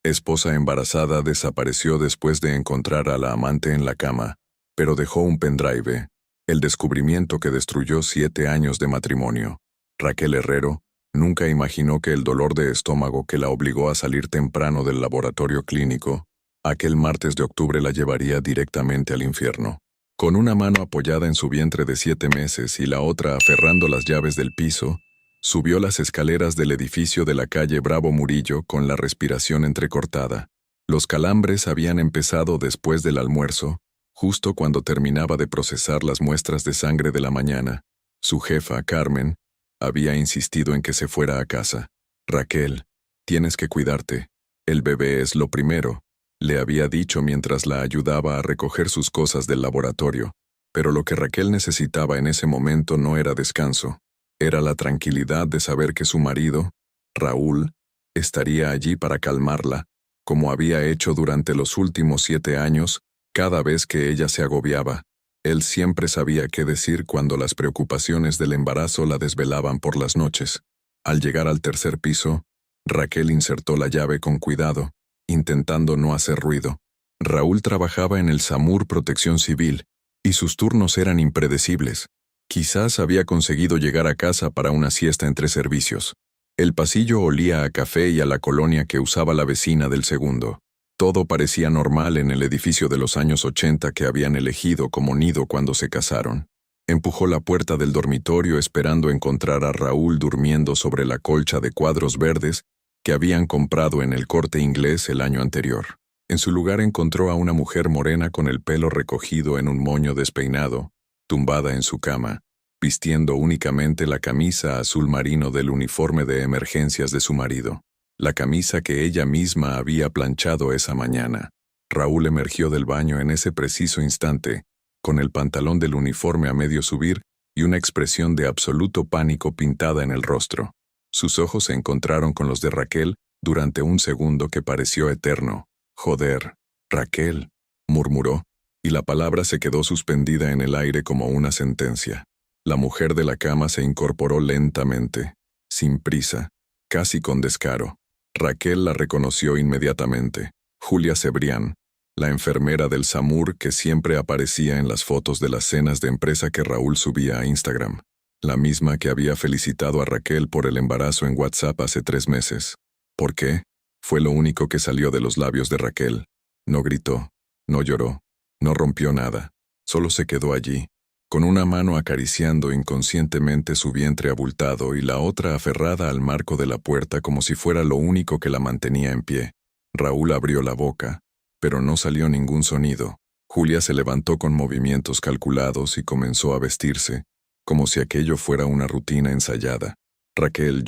esposa embarazada desapareció después de encontrar a la amante en la cama, pero dejó un pendrive, el descubrimiento que destruyó 7 años de matrimonio. Raquel Herrero nunca imaginó que el dolor de estómago que la obligó a salir temprano del laboratorio clínico, aquel martes de octubre la llevaría directamente al infierno. Con una mano apoyada en su vientre de 7 meses y la otra aferrando las llaves del piso, subió las escaleras del edificio de la calle Bravo Murillo con la respiración entrecortada. Los calambres habían empezado después del almuerzo, justo cuando terminaba de procesar las muestras de sangre de la mañana. Su jefa, Carmen, había insistido en que se fuera a casa. «Raquel, tienes que cuidarte. El bebé es lo primero», le había dicho mientras la ayudaba a recoger sus cosas del laboratorio. Pero lo que Raquel necesitaba en ese momento no era descanso. Era la tranquilidad de saber que su marido, Raúl, estaría allí para calmarla, como había hecho durante los últimos 7 años, cada vez que ella se agobiaba. Él siempre sabía qué decir cuando las preocupaciones del embarazo la desvelaban por las noches. Al llegar al 3er piso, Raquel insertó la llave con cuidado, intentando no hacer ruido. Raúl trabajaba en el SAMUR Protección Civil, y sus turnos eran impredecibles. Quizás había conseguido llegar a casa para una siesta entre servicios. El pasillo olía a café y a la colonia que usaba la vecina del segundo. Todo parecía normal en el edificio de los años 80 que habían elegido como nido cuando se casaron. Empujó la puerta del dormitorio esperando encontrar a Raúl durmiendo sobre la colcha de cuadros verdes que habían comprado en el Corte Inglés el año anterior. En su lugar encontró a una mujer morena con el pelo recogido en un moño despeinado, tumbada en su cama, vistiendo únicamente la camisa azul marino del uniforme de emergencias de su marido, la camisa que ella misma había planchado esa mañana. Raúl emergió del baño en ese preciso instante, con el pantalón del uniforme a medio subir y una expresión de absoluto pánico pintada en el rostro. Sus ojos se encontraron con los de Raquel durante un segundo que pareció eterno. «Joder, Raquel», murmuró, y la palabra se quedó suspendida en el aire como una sentencia. La mujer de la cama se incorporó lentamente, sin prisa, casi con descaro. Raquel la reconoció inmediatamente. Julia Cebrián, la enfermera del SAMUR que siempre aparecía en las fotos de las cenas de empresa que Raúl subía a Instagram. La misma que había felicitado a Raquel por el embarazo en WhatsApp hace 3 meses. ¿Por qué? Fue lo único que salió de los labios de Raquel. No gritó, no lloró, no rompió nada. Solo se quedó allí, con una mano acariciando inconscientemente su vientre abultado y la otra aferrada al marco de la puerta como si fuera lo único que la mantenía en pie. Raúl abrió la boca, pero no salió ningún sonido. Julia se levantó con movimientos calculados y comenzó a vestirse, como si aquello fuera una rutina ensayada. «Raquel,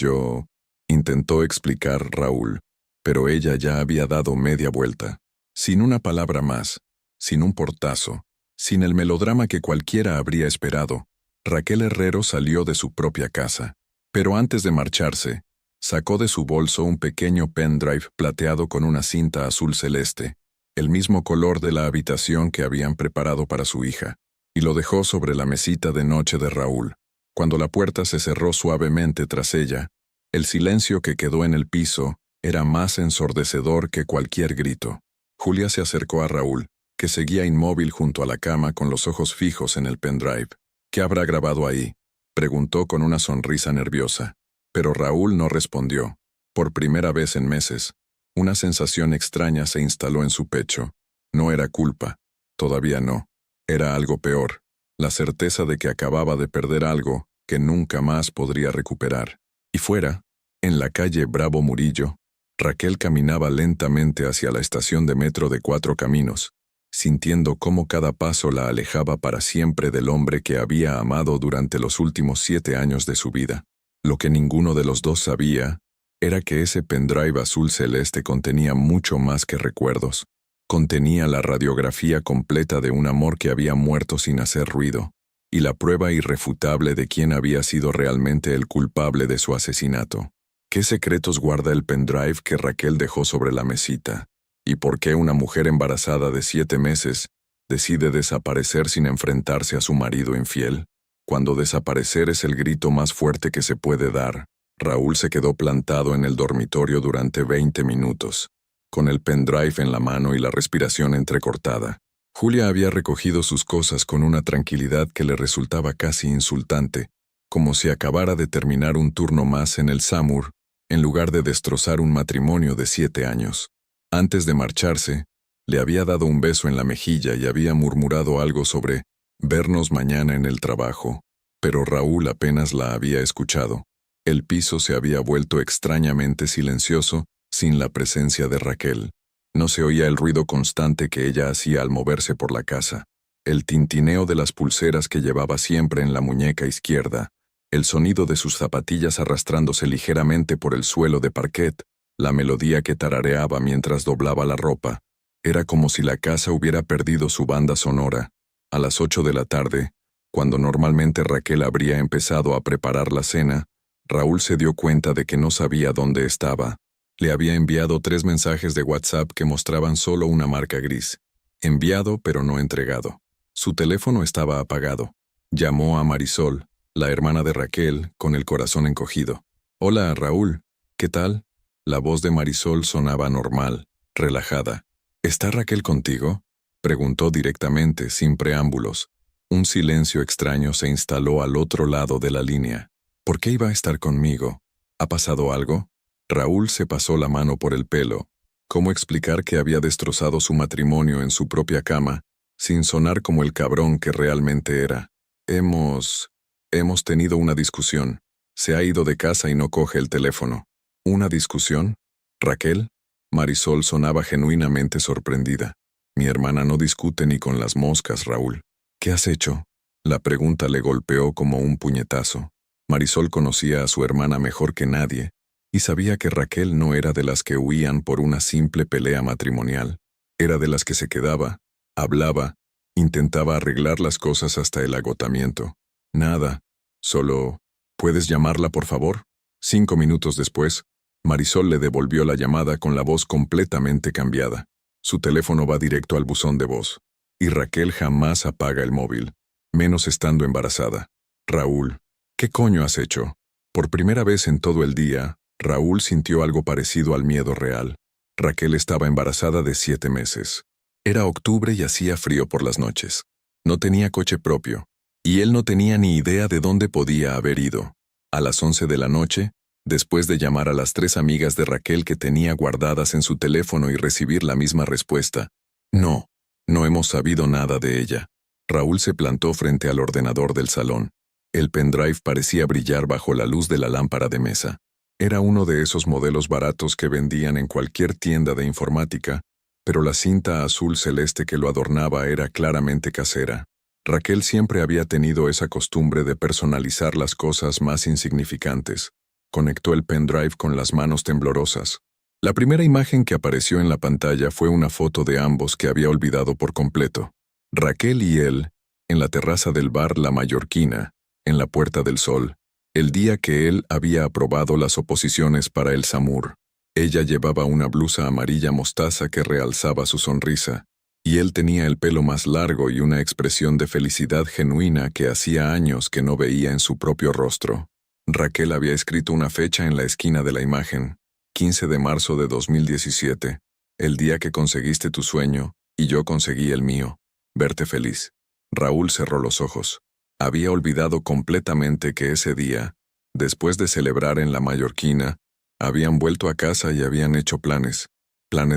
intentó explicar Raúl, pero ella ya había dado media vuelta. Sin una palabra más, sin un portazo, sin el melodrama que cualquiera habría esperado, Raquel Herrero salió de su propia casa. Pero antes de marcharse, sacó de su bolso un pequeño pendrive plateado con una cinta azul celeste, el mismo color de la habitación que habían preparado para su hija, y lo dejó sobre la mesita de noche de Raúl. Cuando la puerta se cerró suavemente tras ella, el silencio que quedó en el piso era más ensordecedor que cualquier grito. Julia se acercó a Raúl, que seguía inmóvil junto a la cama con los ojos fijos en el pendrive. «¿Qué habrá grabado ahí?», preguntó con una sonrisa nerviosa. Pero Raúl no respondió. Por primera vez en meses, una sensación extraña se instaló en su pecho. No era culpa, todavía no. Era algo peor, la certeza de que acababa de perder algo que nunca más podría recuperar. Y fuera, en la calle Bravo Murillo, Raquel caminaba lentamente hacia la estación de metro de 4 Caminos, sintiendo cómo cada paso la alejaba para siempre del hombre que había amado durante los últimos 7 años de su vida. Lo que ninguno de los dos sabía era que ese pendrive azul celeste contenía mucho más que recuerdos. Contenía la radiografía completa de un amor que había muerto sin hacer ruido, y la prueba irrefutable de quién había sido realmente el culpable de su asesinato. ¿Qué secretos guarda el pendrive que Raquel dejó sobre la mesita? ¿Y por qué una mujer embarazada de 7 meses decide desaparecer sin enfrentarse a su marido infiel? Cuando desaparecer es el grito más fuerte que se puede dar, Raúl se quedó plantado en el dormitorio durante 20 minutos. con el pendrive en la mano y la respiración entrecortada. Julia había recogido sus cosas con una tranquilidad que le resultaba casi insultante, como si acabara de terminar un turno más en el SAMUR, en lugar de destrozar un matrimonio de 7 años. Antes de marcharse, le había dado un beso en la mejilla y había murmurado algo sobre vernos mañana en el trabajo, pero Raúl apenas la había escuchado. El piso se había vuelto extrañamente silencioso sin la presencia de Raquel. No se oía el ruido constante que ella hacía al moverse por la casa, el tintineo de las pulseras que llevaba siempre en la muñeca izquierda, el sonido de sus zapatillas arrastrándose ligeramente por el suelo de parquet, la melodía que tarareaba mientras doblaba la ropa. Era como si la casa hubiera perdido su banda sonora. A las 8 de la tarde, cuando normalmente Raquel habría empezado a preparar la cena, Raúl se dio cuenta de que no sabía dónde estaba. Le había enviado 3 mensajes de WhatsApp que mostraban solo una marca gris. Enviado pero no entregado. Su teléfono estaba apagado. Llamó a Marisol, la hermana de Raquel, con el corazón encogido. «Hola, Raúl. ¿Qué tal?» La voz de Marisol sonaba normal, relajada. «¿Está Raquel contigo?», preguntó directamente, sin preámbulos. Un silencio extraño se instaló al otro lado de la línea. «¿Por qué iba a estar conmigo? ¿Ha pasado algo?». Raúl se pasó la mano por el pelo. ¿Cómo explicar que había destrozado su matrimonio en su propia cama, sin sonar como el cabrón que realmente era? Hemos tenido una discusión. Se ha ido de casa y no coge el teléfono». «¿Una discusión? ¿Raquel?». Marisol sonaba genuinamente sorprendida. «Mi hermana no discute ni con las moscas, Raúl». «¿Qué has hecho?». La pregunta le golpeó como un puñetazo. Marisol conocía a su hermana mejor que nadie, y sabía que Raquel no era de las que huían por una simple pelea matrimonial. Era de las que se quedaba, hablaba, intentaba arreglar las cosas hasta el agotamiento. «Nada, solo... ¿Puedes llamarla, por favor?». 5 minutos después, Marisol le devolvió la llamada con la voz completamente cambiada. Su teléfono va directo al buzón de voz. Y Raquel jamás apaga el móvil, menos estando embarazada. «Raúl, ¿qué coño has hecho?». Por primera vez en todo el día, Raúl sintió algo parecido al miedo real. Raquel estaba embarazada de 7 meses. Era octubre y hacía frío por las noches. No tenía coche propio, y él no tenía ni idea de dónde podía haber ido. A las 11 de la noche, después de llamar a las 3 amigas de Raquel que tenía guardadas en su teléfono y recibir la misma respuesta, «No, no hemos sabido nada de ella», Raúl se plantó frente al ordenador del salón. El pendrive parecía brillar bajo la luz de la lámpara de mesa. Era uno de esos modelos baratos que vendían en cualquier tienda de informática, pero la cinta azul celeste que lo adornaba era claramente casera. Raquel siempre había tenido esa costumbre de personalizar las cosas más insignificantes. Conectó el pendrive con las manos temblorosas. La primera imagen que apareció en la pantalla fue una foto de ambos que había olvidado por completo. Raquel y él, en la terraza del bar La Mallorquina, en la Puerta del Sol, el día que él había aprobado las oposiciones para el SAMUR. Ella llevaba una blusa amarilla mostaza que realzaba su sonrisa, y él tenía el pelo más largo y una expresión de felicidad genuina que hacía años que no veía en su propio rostro. Raquel había escrito una fecha en la esquina de la imagen, 15 de marzo de 2017, el día que conseguiste tu sueño, y yo conseguí el mío, verte feliz. Raúl cerró los ojos. Había olvidado completamente que ese día, después de celebrar en La Mallorquina, habían vuelto a casa y habían hecho planes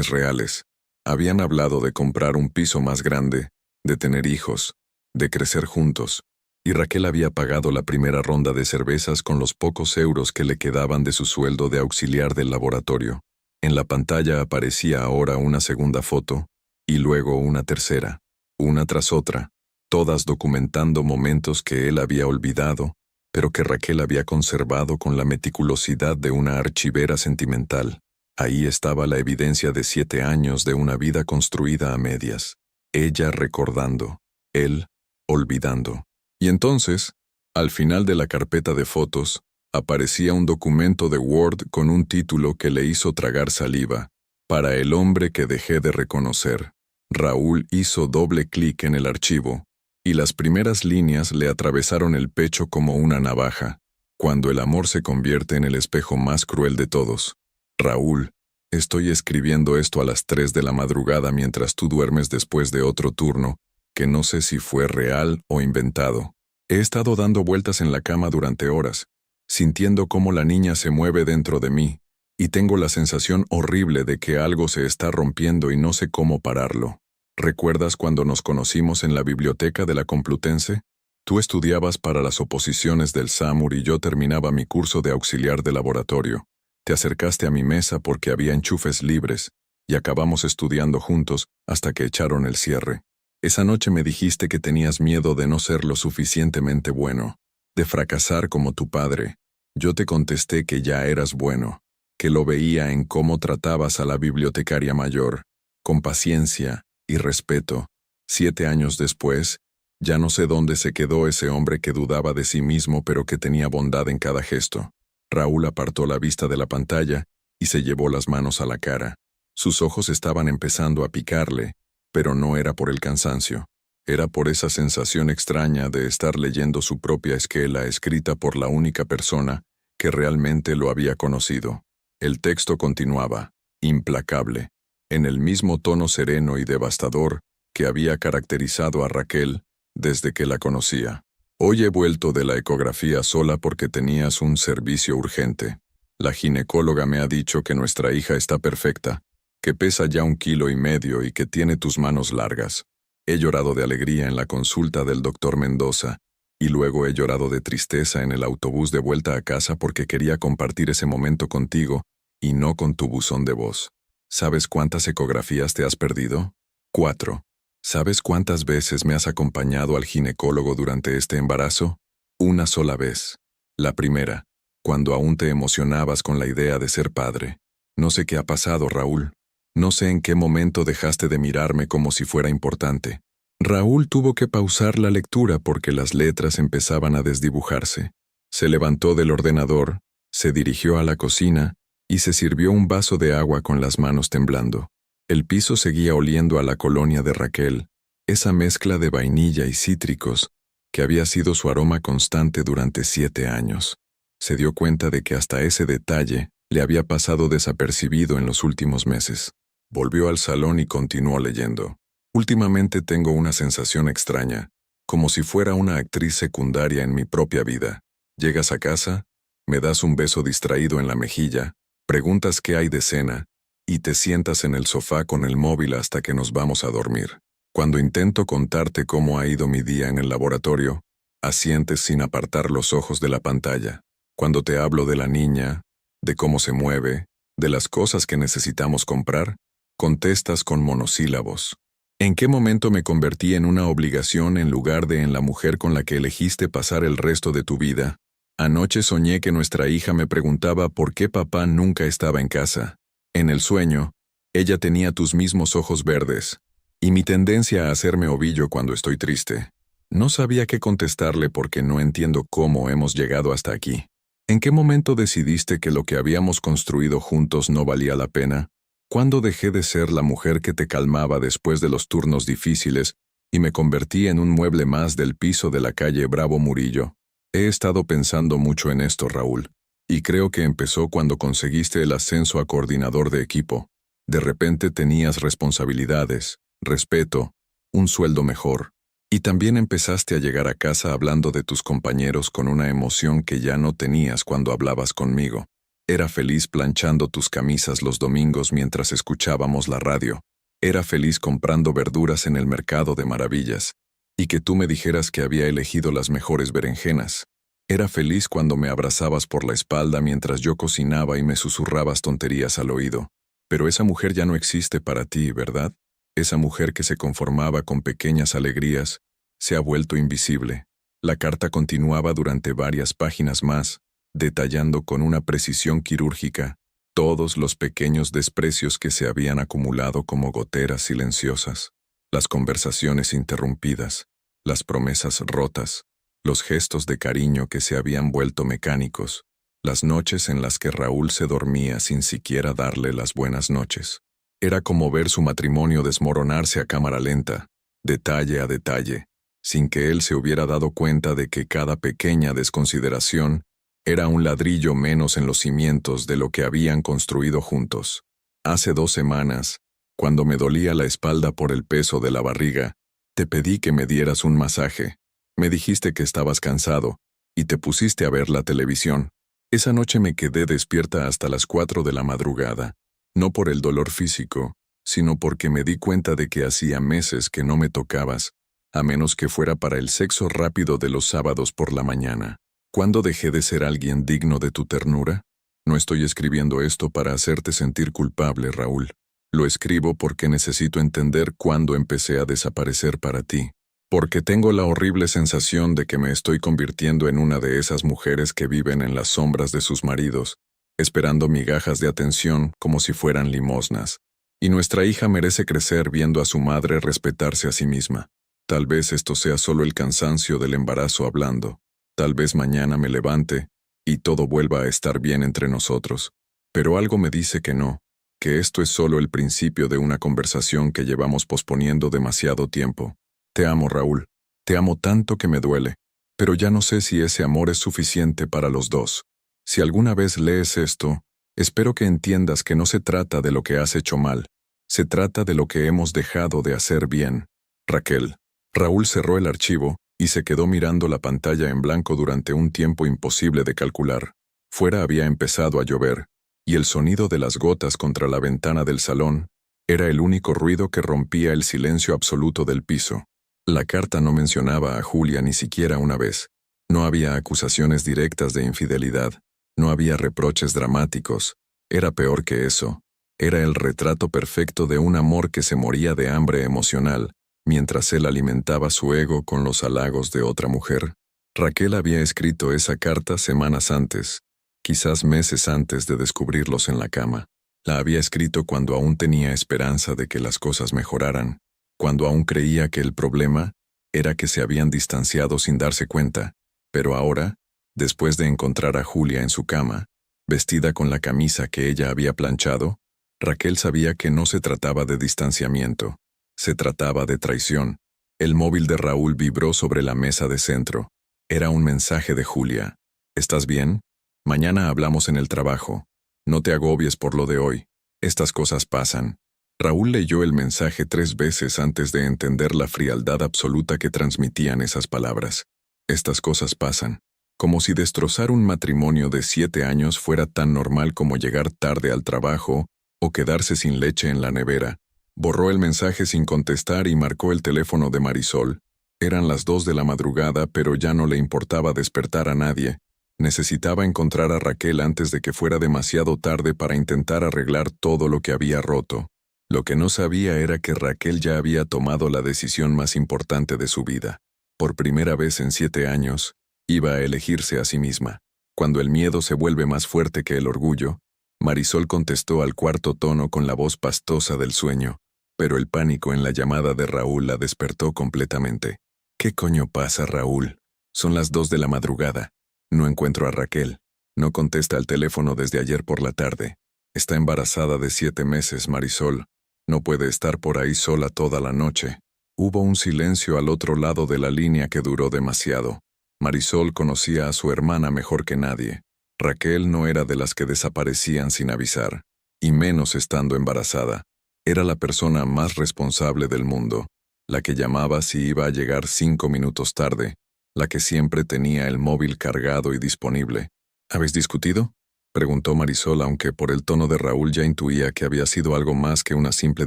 reales. Habían hablado de comprar un piso más grande, de tener hijos, de crecer juntos, y Raquel había pagado la primera ronda de cervezas con los pocos euros que le quedaban de su sueldo de auxiliar del laboratorio. En la pantalla aparecía ahora una segunda foto, y luego una tercera, una tras otra, todas documentando momentos que él había olvidado, pero que Raquel había conservado con la meticulosidad de una archivera sentimental. Ahí estaba la evidencia de 7 años de una vida construida a medias. Ella recordando, él olvidando. Y entonces, al final de la carpeta de fotos, aparecía un documento de Word con un título que le hizo tragar saliva. «Para el hombre que dejé de reconocer». Raúl hizo doble clic en el archivo, y las primeras líneas le atravesaron el pecho como una navaja. Cuando el amor se convierte en el espejo más cruel de todos. Raúl, Estoy escribiendo esto a las 3 de la madrugada mientras tú duermes después de otro turno, que no sé si fue real o inventado. He estado dando vueltas en la cama durante horas, sintiendo cómo la niña se mueve dentro de mí, y tengo la sensación horrible de que algo se está rompiendo y no sé cómo pararlo. ¿Recuerdas cuando nos conocimos en la biblioteca de la Complutense? Tú estudiabas para las oposiciones del SAMUR y yo terminaba mi curso de auxiliar de laboratorio. Te acercaste a mi mesa porque había enchufes libres, y acabamos estudiando juntos hasta que echaron el cierre. Esa noche me dijiste que tenías miedo de no ser lo suficientemente bueno, de fracasar como tu padre. Yo te contesté que ya eras bueno, que lo veía en cómo tratabas a la bibliotecaria mayor, con paciencia y respeto. 7 años después, ya no sé dónde se quedó ese hombre que dudaba de sí mismo pero que tenía bondad en cada gesto. Raúl apartó la vista de la pantalla y se llevó las manos a la cara. Sus ojos estaban empezando a picarle, pero no era por el cansancio. Era por esa sensación extraña de estar leyendo su propia esquela escrita por la única persona que realmente lo había conocido. El texto continuaba, implacable, en el mismo tono sereno y devastador que había caracterizado a Raquel desde que la conocía. Hoy he vuelto de la ecografía sola porque tenías un servicio urgente. La ginecóloga me ha dicho que nuestra hija está perfecta, que pesa ya 1,5 kilos y que tiene tus manos largas. He llorado de alegría en la consulta del doctor Mendoza, y luego he llorado de tristeza en el autobús de vuelta a casa porque quería compartir ese momento contigo y no con tu buzón de voz. ¿Sabes cuántas ecografías te has perdido? 4. ¿Sabes cuántas veces me has acompañado al ginecólogo durante este embarazo? Una sola vez. La primera, cuando aún te emocionabas con la idea de ser padre. No sé qué ha pasado, Raúl. No sé en qué momento dejaste de mirarme como si fuera importante. Raúl tuvo que pausar la lectura porque las letras empezaban a desdibujarse. Se levantó del ordenador, se dirigió a la cocina y se sirvió un vaso de agua con las manos temblando. El piso seguía oliendo a la colonia de Raquel, esa mezcla de vainilla y cítricos que había sido su aroma constante durante 7 años. Se dio cuenta de que hasta ese detalle le había pasado desapercibido en los últimos meses. Volvió al salón y continuó leyendo. Últimamente tengo una sensación extraña, como si fuera una actriz secundaria en mi propia vida. Llegas a casa, me das un beso distraído en la mejilla, preguntas qué hay de cena, y te sientas en el sofá con el móvil hasta que nos vamos a dormir. Cuando intento contarte cómo ha ido mi día en el laboratorio, asientes sin apartar los ojos de la pantalla. Cuando te hablo de la niña, de cómo se mueve, de las cosas que necesitamos comprar, contestas con monosílabos. ¿En qué momento me convertí en una obligación en lugar de en la mujer con la que elegiste pasar el resto de tu vida? Anoche soñé que nuestra hija me preguntaba por qué papá nunca estaba en casa. En el sueño, ella tenía tus mismos ojos verdes, y mi tendencia a hacerme ovillo cuando estoy triste. No sabía qué contestarle porque no entiendo cómo hemos llegado hasta aquí. ¿En qué momento decidiste que lo que habíamos construido juntos no valía la pena? ¿Cuándo dejé de ser la mujer que te calmaba después de los turnos difíciles y me convertí en un mueble más del piso de la calle Bravo Murillo? He estado pensando mucho en esto, Raúl, y creo que empezó cuando conseguiste el ascenso a coordinador de equipo. De repente tenías responsabilidades, respeto, un sueldo mejor. Y también empezaste a llegar a casa hablando de tus compañeros con una emoción que ya no tenías cuando hablabas conmigo. Era feliz planchando tus camisas los domingos mientras escuchábamos la radio. Era feliz comprando verduras en el mercado de maravillas. Y que tú me dijeras que había elegido las mejores berenjenas. Era feliz cuando me abrazabas por la espalda mientras yo cocinaba y me susurrabas tonterías al oído. Pero esa mujer ya no existe para ti, ¿verdad? Esa mujer que se conformaba con pequeñas alegrías, se ha vuelto invisible. La carta continuaba durante varias páginas más, detallando con una precisión quirúrgica todos los pequeños desprecios que se habían acumulado como goteras silenciosas, las conversaciones interrumpidas, las promesas rotas, los gestos de cariño que se habían vuelto mecánicos, las noches en las que Raúl se dormía sin siquiera darle las buenas noches. Era como ver su matrimonio desmoronarse a cámara lenta, detalle a detalle, sin que él se hubiera dado cuenta de que cada pequeña desconsideración era un ladrillo menos en los cimientos de lo que habían construido juntos. Hace 2 semanas, cuando me dolía la espalda por el peso de la barriga, te pedí que me dieras un masaje. Me dijiste que estabas cansado, y te pusiste a ver la televisión. Esa noche me quedé despierta hasta las 4 de la madrugada, no por el dolor físico, sino porque me di cuenta de que hacía meses que no me tocabas, a menos que fuera para el sexo rápido de los sábados por la mañana. ¿Cuándo dejé de ser alguien digno de tu ternura? No estoy escribiendo esto para hacerte sentir culpable, Raúl. Lo escribo porque necesito entender cuándo empecé a desaparecer para ti. Porque tengo la horrible sensación de que me estoy convirtiendo en una de esas mujeres que viven en las sombras de sus maridos, esperando migajas de atención como si fueran limosnas. Y nuestra hija merece crecer viendo a su madre respetarse a sí misma. Tal vez esto sea solo el cansancio del embarazo hablando. Tal vez mañana me levante y todo vuelva a estar bien entre nosotros. Pero algo me dice que no, que esto es solo el principio de una conversación que llevamos posponiendo demasiado tiempo. Te amo, Raúl. Te amo tanto que me duele. Pero ya no sé si ese amor es suficiente para los dos. Si alguna vez lees esto, espero que entiendas que no se trata de lo que has hecho mal. Se trata de lo que hemos dejado de hacer bien. Raquel. Raúl cerró el archivo y se quedó mirando la pantalla en blanco durante un tiempo imposible de calcular. Fuera había empezado a llover, y el sonido de las gotas contra la ventana del salón era el único ruido que rompía el silencio absoluto del piso. La carta no mencionaba a Julia ni siquiera una vez. No había acusaciones directas de infidelidad. No había reproches dramáticos. Era peor que eso. Era el retrato perfecto de un amor que se moría de hambre emocional, mientras él alimentaba su ego con los halagos de otra mujer. Raquel había escrito esa carta semanas antes, quizás meses antes de descubrirlos en la cama. La había escrito cuando aún tenía esperanza de que las cosas mejoraran, cuando aún creía que el problema era que se habían distanciado sin darse cuenta, pero ahora, después de encontrar a Julia en su cama, vestida con la camisa que ella había planchado, Raquel sabía que no se trataba de distanciamiento. Se trataba de traición. El móvil de Raúl vibró sobre la mesa de centro. Era un mensaje de Julia. ¿Estás bien? Mañana hablamos en el trabajo. No te agobies por lo de hoy. Estas cosas pasan. Raúl leyó el mensaje 3 veces antes de entender la frialdad absoluta que transmitían esas palabras. Estas cosas pasan. Como si destrozar un matrimonio de 7 años fuera tan normal como llegar tarde al trabajo o quedarse sin leche en la nevera. Borró el mensaje sin contestar y marcó el teléfono de Marisol. Eran las 2 de la madrugada, pero ya no le importaba despertar a nadie. Necesitaba encontrar a Raquel antes de que fuera demasiado tarde para intentar arreglar todo lo que había roto. Lo que no sabía era que Raquel ya había tomado la decisión más importante de su vida. Por primera vez en 7 años, iba a elegirse a sí misma. Cuando el miedo se vuelve más fuerte que el orgullo, Marisol contestó al cuarto tono con la voz pastosa del sueño, pero el pánico en la llamada de Raúl la despertó completamente. ¿Qué coño pasa, Raúl? Son las 2 de la madrugada. No encuentro a Raquel. No contesta al teléfono desde ayer por la tarde. Está embarazada de 7 meses, Marisol. No puede estar por ahí sola toda la noche. Hubo un silencio al otro lado de la línea que duró demasiado. Marisol conocía a su hermana mejor que nadie. Raquel no era de las que desaparecían sin avisar, y menos estando embarazada. Era la persona más responsable del mundo, la que llamaba si iba a llegar 5 minutos tarde, la que siempre tenía el móvil cargado y disponible. ¿Habéis discutido?, preguntó Marisol, aunque por el tono de Raúl ya intuía que había sido algo más que una simple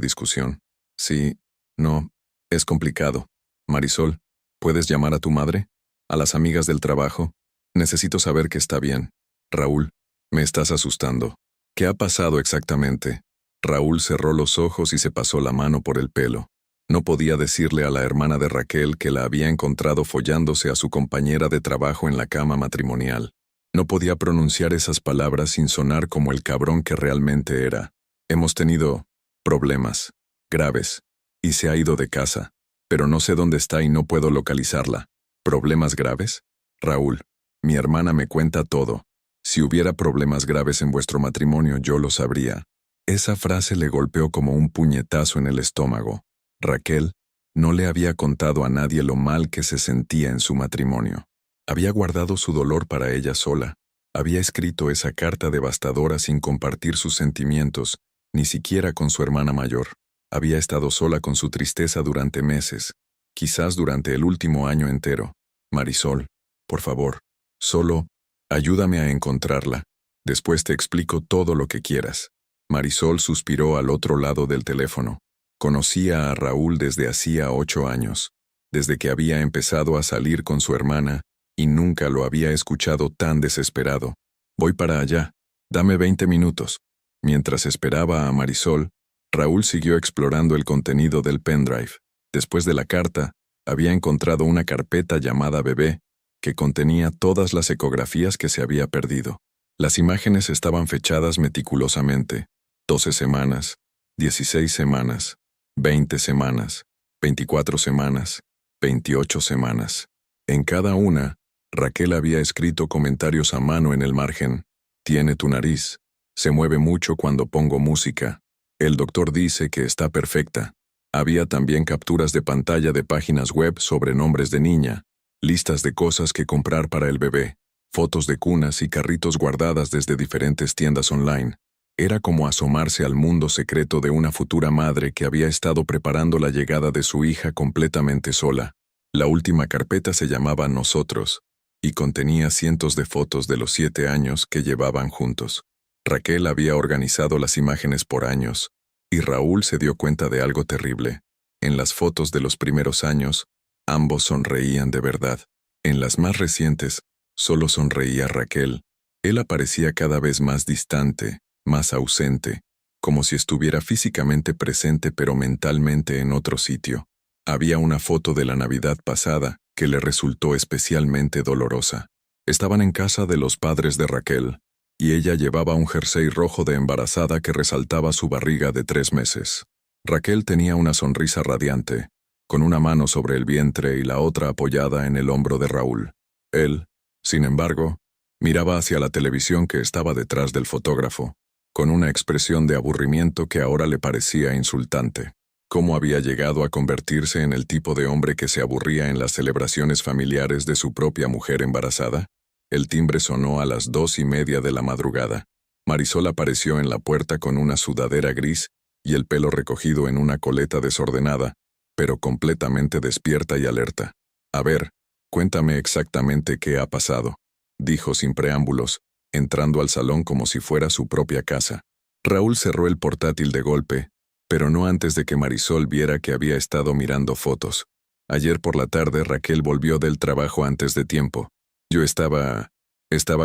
discusión. Sí, no, es complicado. Marisol, ¿puedes llamar a tu madre? ¿A las amigas del trabajo? Necesito saber que está bien. Raúl, me estás asustando. ¿Qué ha pasado exactamente? Raúl cerró los ojos y se pasó la mano por el pelo. No podía decirle a la hermana de Raquel que la había encontrado follándose a su compañera de trabajo en la cama matrimonial. No podía pronunciar esas palabras sin sonar como el cabrón que realmente era. Hemos tenido problemas graves, y se ha ido de casa, pero no sé dónde está y no puedo localizarla. ¿Problemas graves? Raúl, mi hermana me cuenta todo. Si hubiera problemas graves en vuestro matrimonio, yo lo sabría. Esa frase le golpeó como un puñetazo en el estómago. Raquel no le había contado a nadie lo mal que se sentía en su matrimonio. Había guardado su dolor para ella sola. Había escrito esa carta devastadora sin compartir sus sentimientos, ni siquiera con su hermana mayor. Había estado sola con su tristeza durante meses, quizás durante el último año entero. Marisol, por favor, solo ayúdame a encontrarla. Después te explico todo lo que quieras. Marisol suspiró al otro lado del teléfono. Conocía a Raúl desde hacía 8 años, desde que había empezado a salir con su hermana, y nunca lo había escuchado tan desesperado. Voy para allá. Dame 20 minutos. Mientras esperaba a Marisol, Raúl siguió explorando el contenido del pendrive. Después de la carta, había encontrado una carpeta llamada Bebé, que contenía todas las ecografías que se había perdido. Las imágenes estaban fechadas meticulosamente: 12 semanas, 16 semanas, 20 semanas, 24 semanas, 28 semanas. En cada una, Raquel había escrito comentarios a mano en el margen. Tiene tu nariz. Se mueve mucho cuando pongo música. El doctor dice que está perfecta. Había también capturas de pantalla de páginas web sobre nombres de niña, listas de cosas que comprar para el bebé, fotos de cunas y carritos guardadas desde diferentes tiendas online. Era como asomarse al mundo secreto de una futura madre que había estado preparando la llegada de su hija completamente sola. La última carpeta se llamaba Nosotros, y contenía cientos de fotos de los 7 años que llevaban juntos. Raquel había organizado las imágenes por años, y Raúl se dio cuenta de algo terrible. En las fotos de los primeros años, ambos sonreían de verdad. En las más recientes, solo sonreía Raquel. Él aparecía cada vez más distante, más ausente, como si estuviera físicamente presente pero mentalmente en otro sitio. Había una foto de la Navidad pasada que le resultó especialmente dolorosa. Estaban en casa de los padres de Raquel, y ella llevaba un jersey rojo de embarazada que resaltaba su barriga de 3 meses. Raquel tenía una sonrisa radiante, con una mano sobre el vientre y la otra apoyada en el hombro de Raúl. Él, sin embargo, miraba hacia la televisión que estaba detrás del fotógrafo, con una expresión de aburrimiento que ahora le parecía insultante. ¿Cómo había llegado a convertirse en el tipo de hombre que se aburría en las celebraciones familiares de su propia mujer embarazada? El timbre sonó a las 2:30 de la madrugada. Marisol apareció en la puerta con una sudadera gris y el pelo recogido en una coleta desordenada, pero completamente despierta y alerta. A ver, cuéntame exactamente qué ha pasado, dijo sin preámbulos, entrando al salón como si fuera su propia casa. Raúl cerró el portátil de golpe, pero no antes de que Marisol viera que había estado mirando fotos. Ayer por la tarde Raquel volvió del trabajo antes de tiempo. Yo estaba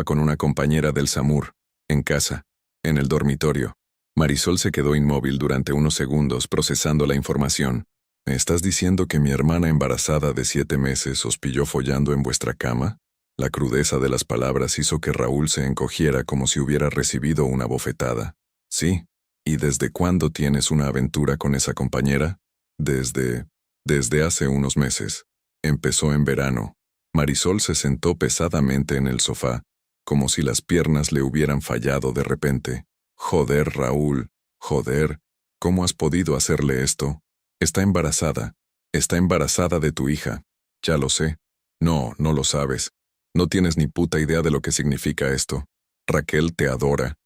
con una compañera del SAMUR, en casa, en el dormitorio. Marisol se quedó inmóvil durante unos segundos procesando la información. ¿Me estás diciendo que mi hermana embarazada de 7 meses os pilló follando en vuestra cama? La crudeza de las palabras hizo que Raúl se encogiera como si hubiera recibido una bofetada. Sí. ¿Y desde cuándo tienes una aventura con esa compañera? Desde hace unos meses. Empezó en verano. Marisol se sentó pesadamente en el sofá, como si las piernas le hubieran fallado de repente. Joder, Raúl, joder, ¿cómo has podido hacerle esto? Está embarazada de tu hija. Ya lo sé. No lo sabes. No tienes ni puta idea de lo que significa esto. Raquel te adora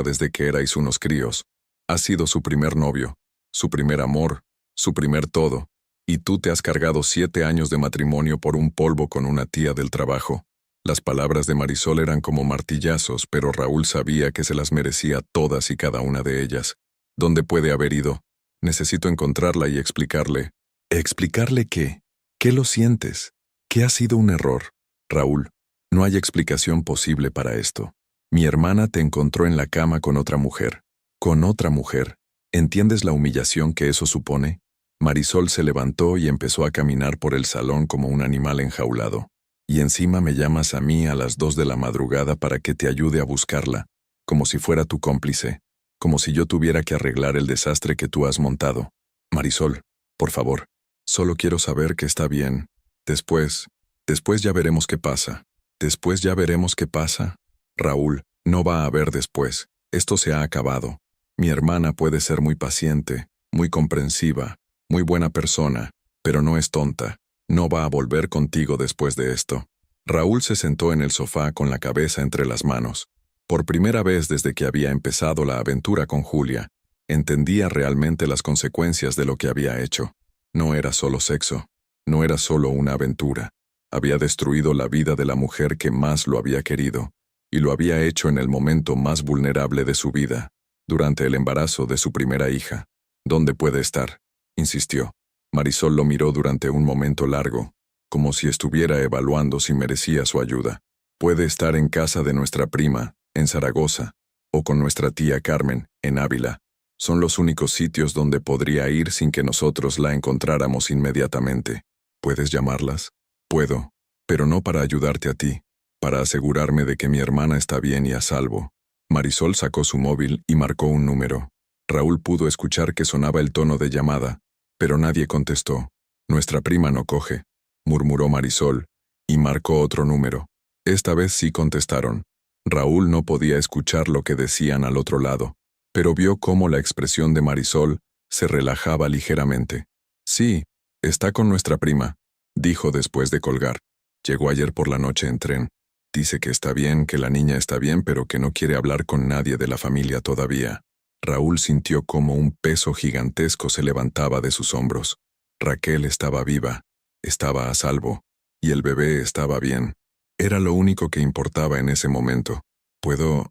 desde que erais unos críos. Has sido su primer novio, su primer amor, su primer todo, y tú te has cargado 7 años de matrimonio por un polvo con una tía del trabajo. Las palabras de Marisol eran como martillazos, pero Raúl sabía que se las merecía todas y cada una de ellas. ¿Dónde puede haber ido? Necesito encontrarla y explicarle. ¿Explicarle qué? ¿Qué lo sientes? ¿Qué ha sido un error? Raúl, no hay explicación posible para esto. Mi hermana te encontró en la cama con otra mujer. Con otra mujer. ¿Entiendes la humillación que eso supone? Marisol se levantó y empezó a caminar por el salón como un animal enjaulado. Y encima me llamas a mí a las 2 de la madrugada para que te ayude a buscarla, como si fuera tu cómplice, como si yo tuviera que arreglar el desastre que tú has montado. Marisol, por favor, solo quiero saber que está bien. Después ya veremos qué pasa. Después ya veremos qué pasa. Raúl, no va a haber después. Esto se ha acabado. Mi hermana puede ser muy paciente, muy comprensiva, muy buena persona, pero no es tonta. No va a volver contigo después de esto. Raúl se sentó en el sofá con la cabeza entre las manos. Por primera vez desde que había empezado la aventura con Julia, Entendía realmente las consecuencias de lo que había hecho. No era solo sexo. No era solo una aventura. Había destruido la vida de la mujer que más lo había querido, y lo había hecho en el momento más vulnerable de su vida, durante el embarazo de su primera hija. ¿Dónde puede estar?, insistió. Marisol lo miró durante un momento largo, como si estuviera evaluando si merecía su ayuda. Puede estar en casa de nuestra prima, en Zaragoza, o con nuestra tía Carmen, en Ávila. Son los únicos sitios donde podría ir sin que nosotros la encontráramos inmediatamente. ¿Puedes llamarlas? Puedo, pero no para ayudarte a ti, para asegurarme de que mi hermana está bien y a salvo. Marisol sacó su móvil y marcó un número. Raúl pudo escuchar que sonaba el tono de llamada, pero nadie contestó. Nuestra prima no coge, murmuró Marisol, y marcó otro número. Esta vez sí contestaron. Raúl no podía escuchar lo que decían al otro lado, pero vio cómo la expresión de Marisol se relajaba ligeramente. Sí, está con nuestra prima, dijo después de colgar. Llegó ayer por la noche en tren. Dice que está bien, que la niña está bien, pero que no quiere hablar con nadie de la familia todavía. Raúl sintió como un peso gigantesco se levantaba de sus hombros. Raquel estaba viva, estaba a salvo, y el bebé estaba bien. Era lo único que importaba en ese momento. ¿Puedo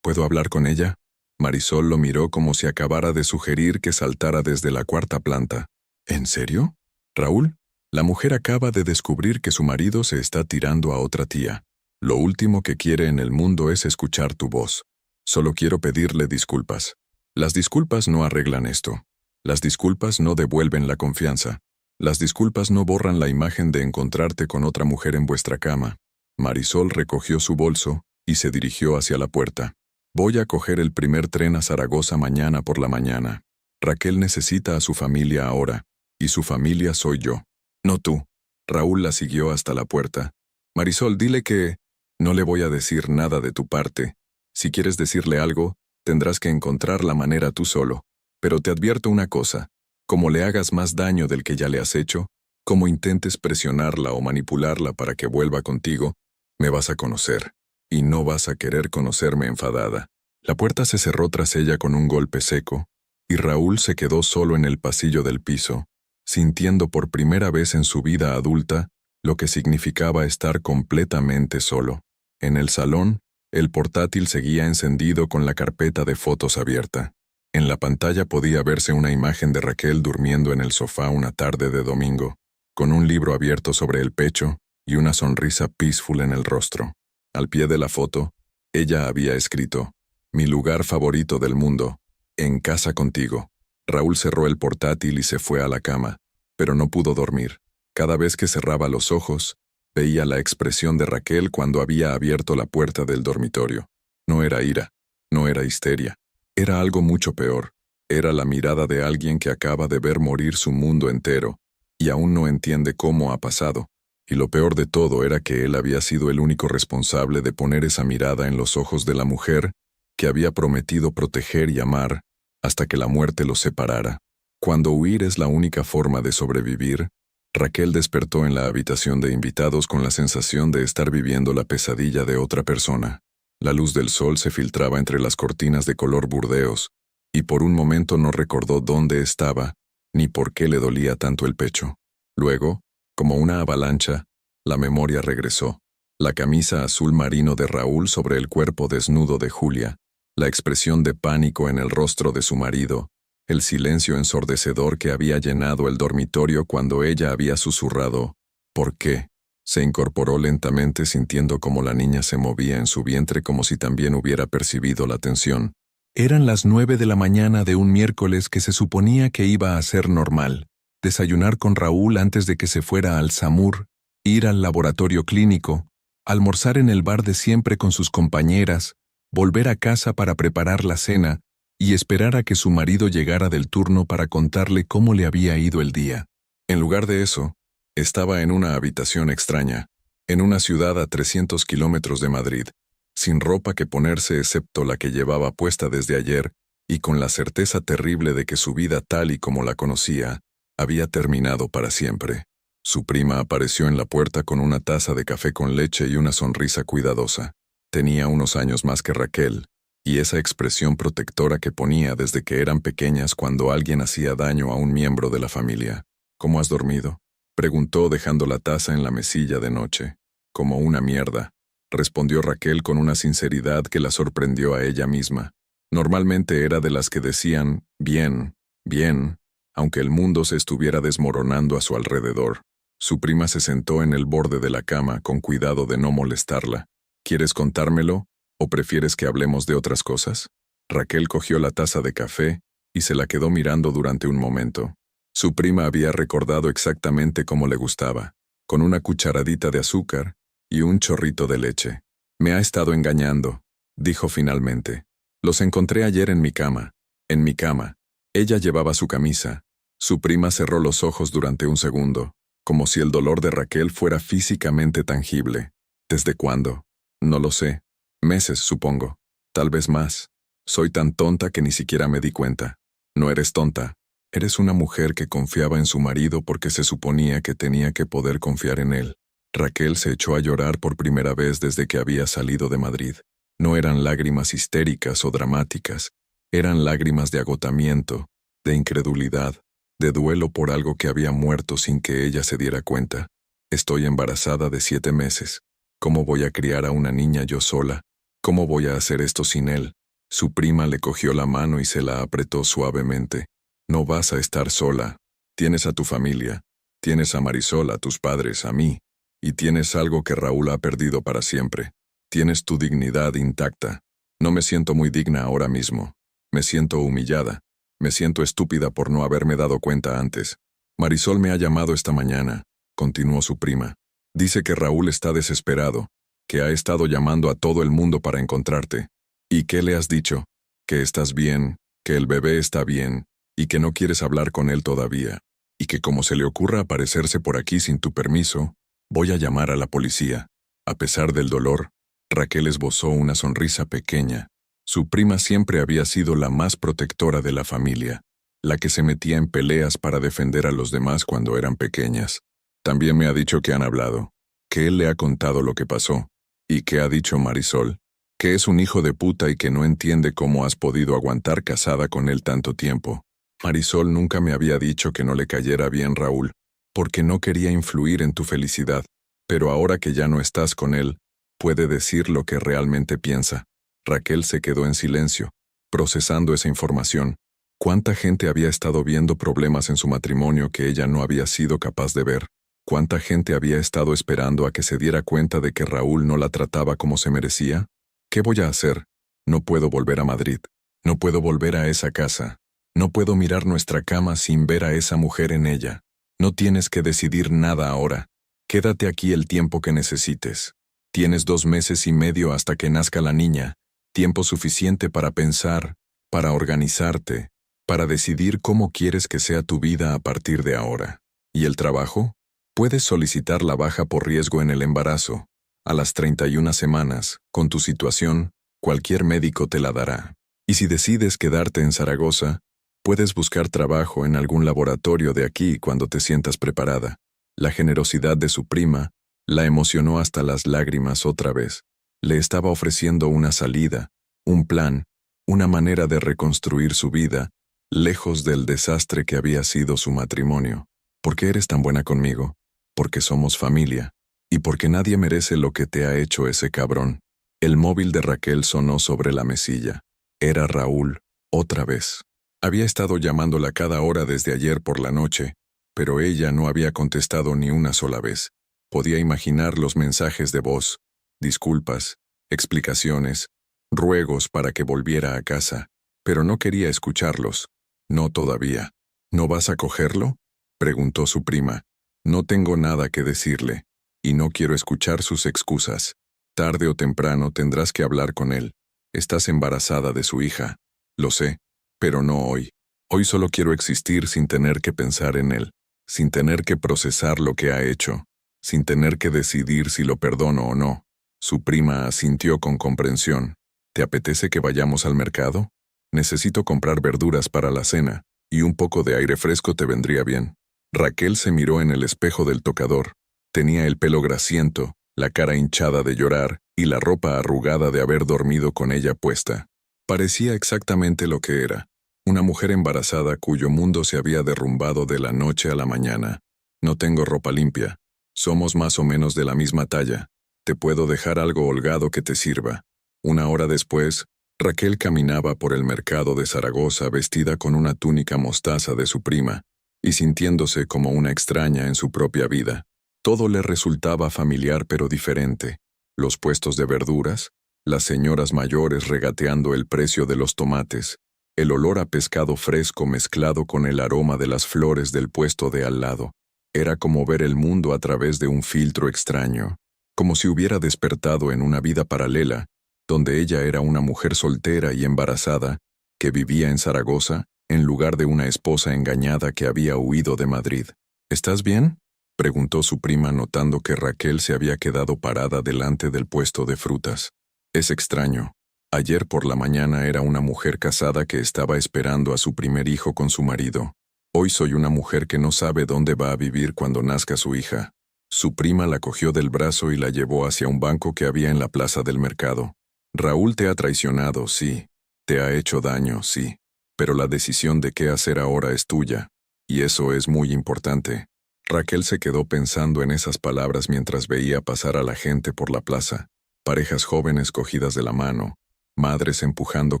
hablar con ella? Marisol lo miró como si acabara de sugerir que saltara desde la cuarta planta. ¿En serio? Raúl, la mujer acaba de descubrir que su marido se está tirando a otra tía. Lo último que quiere en el mundo es escuchar tu voz. Solo quiero pedirle disculpas. Las disculpas no arreglan esto. Las disculpas no devuelven la confianza. Las disculpas no borran la imagen de encontrarte con otra mujer en vuestra cama. Marisol recogió su bolso y se dirigió hacia la puerta. Voy a coger el primer tren a Zaragoza mañana por la mañana. Raquel necesita a su familia ahora, y su familia soy yo, no tú. Raúl la siguió hasta la puerta. Marisol, dile que no le voy a decir nada de tu parte. Si quieres decirle algo, tendrás que encontrar la manera tú solo. Pero te advierto una cosa, como le hagas más daño del que ya le has hecho, como intentes presionarla o manipularla para que vuelva contigo, me vas a conocer, y no vas a querer conocerme enfadada. La puerta se cerró tras ella con un golpe seco, y Raúl se quedó solo en el pasillo del piso, sintiendo por primera vez en su vida adulta lo que significaba estar completamente solo. En el salón, el portátil seguía encendido con la carpeta de fotos abierta. En la pantalla podía verse una imagen de Raquel durmiendo en el sofá una tarde de domingo, con un libro abierto sobre el pecho y una sonrisa peaceful en el rostro. Al pie de la foto, ella había escrito, «Mi lugar favorito del mundo, en casa contigo». Raúl cerró el portátil y se fue a la cama, pero no pudo dormir. Cada vez que cerraba los ojos, veía la expresión de Raquel cuando había abierto la puerta del dormitorio. No era ira, no era histeria. Era algo mucho peor. Era la mirada de alguien que acaba de ver morir su mundo entero, y aún no entiende cómo ha pasado. Y lo peor de todo era que él había sido el único responsable de poner esa mirada en los ojos de la mujer que había prometido proteger y amar hasta que la muerte los separara. Cuando huir es la única forma de sobrevivir, Raquel despertó en la habitación de invitados con la sensación de estar viviendo la pesadilla de otra persona. La luz del sol se filtraba entre las cortinas de color burdeos, y por un momento no recordó dónde estaba, ni por qué le dolía tanto el pecho. Luego, como una avalancha, la memoria regresó. La camisa azul marino de Raúl sobre el cuerpo desnudo de Julia, la expresión de pánico en el rostro de su marido, el silencio ensordecedor que había llenado el dormitorio cuando ella había susurrado, «¿Por qué?». Se incorporó lentamente sintiendo cómo la niña se movía en su vientre como si también hubiera percibido la tensión. Eran las 9 de la mañana de un miércoles que se suponía que iba a ser normal. Desayunar con Raúl antes de que se fuera al SAMUR, ir al laboratorio clínico, almorzar en el bar de siempre con sus compañeras, volver a casa para preparar la cena y esperar a que su marido llegara del turno para contarle cómo le había ido el día. En lugar de eso, estaba en una habitación extraña, en una ciudad a 300 kilómetros de Madrid, sin ropa que ponerse excepto la que llevaba puesta desde ayer y con la certeza terrible de que su vida tal y como la conocía, había terminado para siempre. Su prima apareció en la puerta con una taza de café con leche y una sonrisa cuidadosa. Tenía unos años más que Raquel, y esa expresión protectora que ponía desde que eran pequeñas cuando alguien hacía daño a un miembro de la familia. ¿Cómo has dormido?, preguntó dejando la taza en la mesilla de noche. Como una mierda, respondió Raquel con una sinceridad que la sorprendió a ella misma. Normalmente era de las que decían, bien, bien, aunque el mundo se estuviera desmoronando a su alrededor. Su prima se sentó en el borde de la cama con cuidado de no molestarla. ¿Quieres contármelo o prefieres que hablemos de otras cosas? Raquel cogió la taza de café y se la quedó mirando durante un momento. Su prima había recordado exactamente cómo le gustaba, con una cucharadita de azúcar y un chorrito de leche. Me ha estado engañando, dijo finalmente. Los encontré ayer en mi cama. En mi cama. Ella llevaba su camisa. Su prima cerró los ojos durante un segundo, como si el dolor de Raquel fuera físicamente tangible. ¿Desde cuándo? No lo sé. Meses, supongo. Tal vez más. Soy tan tonta que ni siquiera me di cuenta. No eres tonta. Eres una mujer que confiaba en su marido porque se suponía que tenía que poder confiar en él. Raquel se echó a llorar por primera vez desde que había salido de Madrid. No eran lágrimas histéricas o dramáticas. Eran lágrimas de agotamiento, de incredulidad, de duelo por algo que había muerto sin que ella se diera cuenta. Estoy embarazada de 7 meses. ¿Cómo voy a criar a una niña yo sola? ¿Cómo voy a hacer esto sin él? Su prima le cogió la mano y se la apretó suavemente. No vas a estar sola. Tienes a tu familia. Tienes a Marisol, a tus padres, a mí. Y tienes algo que Raúl ha perdido para siempre. Tienes tu dignidad intacta. No me siento muy digna ahora mismo. Me siento humillada. Me siento estúpida por no haberme dado cuenta antes. Marisol me ha llamado esta mañana, continuó su prima. Dice que Raúl está desesperado, que ha estado llamando a todo el mundo para encontrarte. ¿Y qué le has dicho? Que estás bien, que el bebé está bien, y que no quieres hablar con él todavía, y que como se le ocurra aparecerse por aquí sin tu permiso, voy a llamar a la policía. A pesar del dolor, Raquel esbozó una sonrisa pequeña. Su prima siempre había sido la más protectora de la familia, la que se metía en peleas para defender a los demás cuando eran pequeñas. También me ha dicho que han hablado, que él le ha contado lo que pasó, y que ha dicho Marisol, que es un hijo de puta y que no entiende cómo has podido aguantar casada con él tanto tiempo. Marisol nunca me había dicho que no le cayera bien Raúl, porque no quería influir en tu felicidad, pero ahora que ya no estás con él, puede decir lo que realmente piensa. Raquel se quedó en silencio, procesando esa información. ¿Cuánta gente había estado viendo problemas en su matrimonio que ella no había sido capaz de ver? ¿Cuánta gente había estado esperando a que se diera cuenta de que Raúl no la trataba como se merecía? ¿Qué voy a hacer? No puedo volver a Madrid. No puedo volver a esa casa. No puedo mirar nuestra cama sin ver a esa mujer en ella. No tienes que decidir nada ahora. Quédate aquí el tiempo que necesites. Tienes 2 meses y medio hasta que nazca la niña. Tiempo suficiente para pensar, para organizarte, para decidir cómo quieres que sea tu vida a partir de ahora. ¿Y el trabajo? Puedes solicitar la baja por riesgo en el embarazo. A las 31 semanas, con tu situación, cualquier médico te la dará. Y si decides quedarte en Zaragoza, puedes buscar trabajo en algún laboratorio de aquí cuando te sientas preparada. La generosidad de su prima la emocionó hasta las lágrimas otra vez. Le estaba ofreciendo una salida, un plan, una manera de reconstruir su vida, lejos del desastre que había sido su matrimonio. ¿Por qué eres tan buena conmigo? Porque somos familia. Y porque nadie merece lo que te ha hecho ese cabrón. El móvil de Raquel sonó sobre la mesilla. Era Raúl, otra vez. Había estado llamándola cada hora desde ayer por la noche, pero ella no había contestado ni una sola vez. Podía imaginar los mensajes de voz, disculpas, explicaciones, ruegos para que volviera a casa, pero no quería escucharlos. No todavía. ¿No vas a cogerlo?, preguntó su prima. No tengo nada que decirle, y no quiero escuchar sus excusas. Tarde o temprano tendrás que hablar con él. Estás embarazada de su hija. Lo sé, pero no hoy. Hoy solo quiero existir sin tener que pensar en él, sin tener que procesar lo que ha hecho, sin tener que decidir si lo perdono o no. Su prima asintió con comprensión. ¿Te apetece que vayamos al mercado? Necesito comprar verduras para la cena, y un poco de aire fresco te vendría bien. Raquel se miró en el espejo del tocador. Tenía el pelo grasiento, la cara hinchada de llorar y la ropa arrugada de haber dormido con ella puesta. Parecía exactamente lo que era. Una mujer embarazada cuyo mundo se había derrumbado de la noche a la mañana. No tengo ropa limpia. Somos más o menos de la misma talla. Te puedo dejar algo holgado que te sirva. Una hora después, Raquel caminaba por el mercado de Zaragoza vestida con una túnica mostaza de su prima, y sintiéndose como una extraña en su propia vida. Todo le resultaba familiar pero diferente. Los puestos de verduras, las señoras mayores regateando el precio de los tomates, el olor a pescado fresco mezclado con el aroma de las flores del puesto de al lado. Era como ver el mundo a través de un filtro extraño, como si hubiera despertado en una vida paralela, donde ella era una mujer soltera y embarazada, que vivía en Zaragoza, en lugar de una esposa engañada que había huido de Madrid. ¿Estás bien?, preguntó su prima notando que Raquel se había quedado parada delante del puesto de frutas. Es extraño. Ayer por la mañana era una mujer casada que estaba esperando a su primer hijo con su marido. Hoy soy una mujer que no sabe dónde va a vivir cuando nazca su hija. Su prima la cogió del brazo y la llevó hacia un banco que había en la plaza del mercado. Raúl te ha traicionado, sí. Te ha hecho daño, sí. Pero la decisión de qué hacer ahora es tuya. Y eso es muy importante. Raquel se quedó pensando en esas palabras mientras veía pasar a la gente por la plaza. Parejas jóvenes cogidas de la mano, madres empujando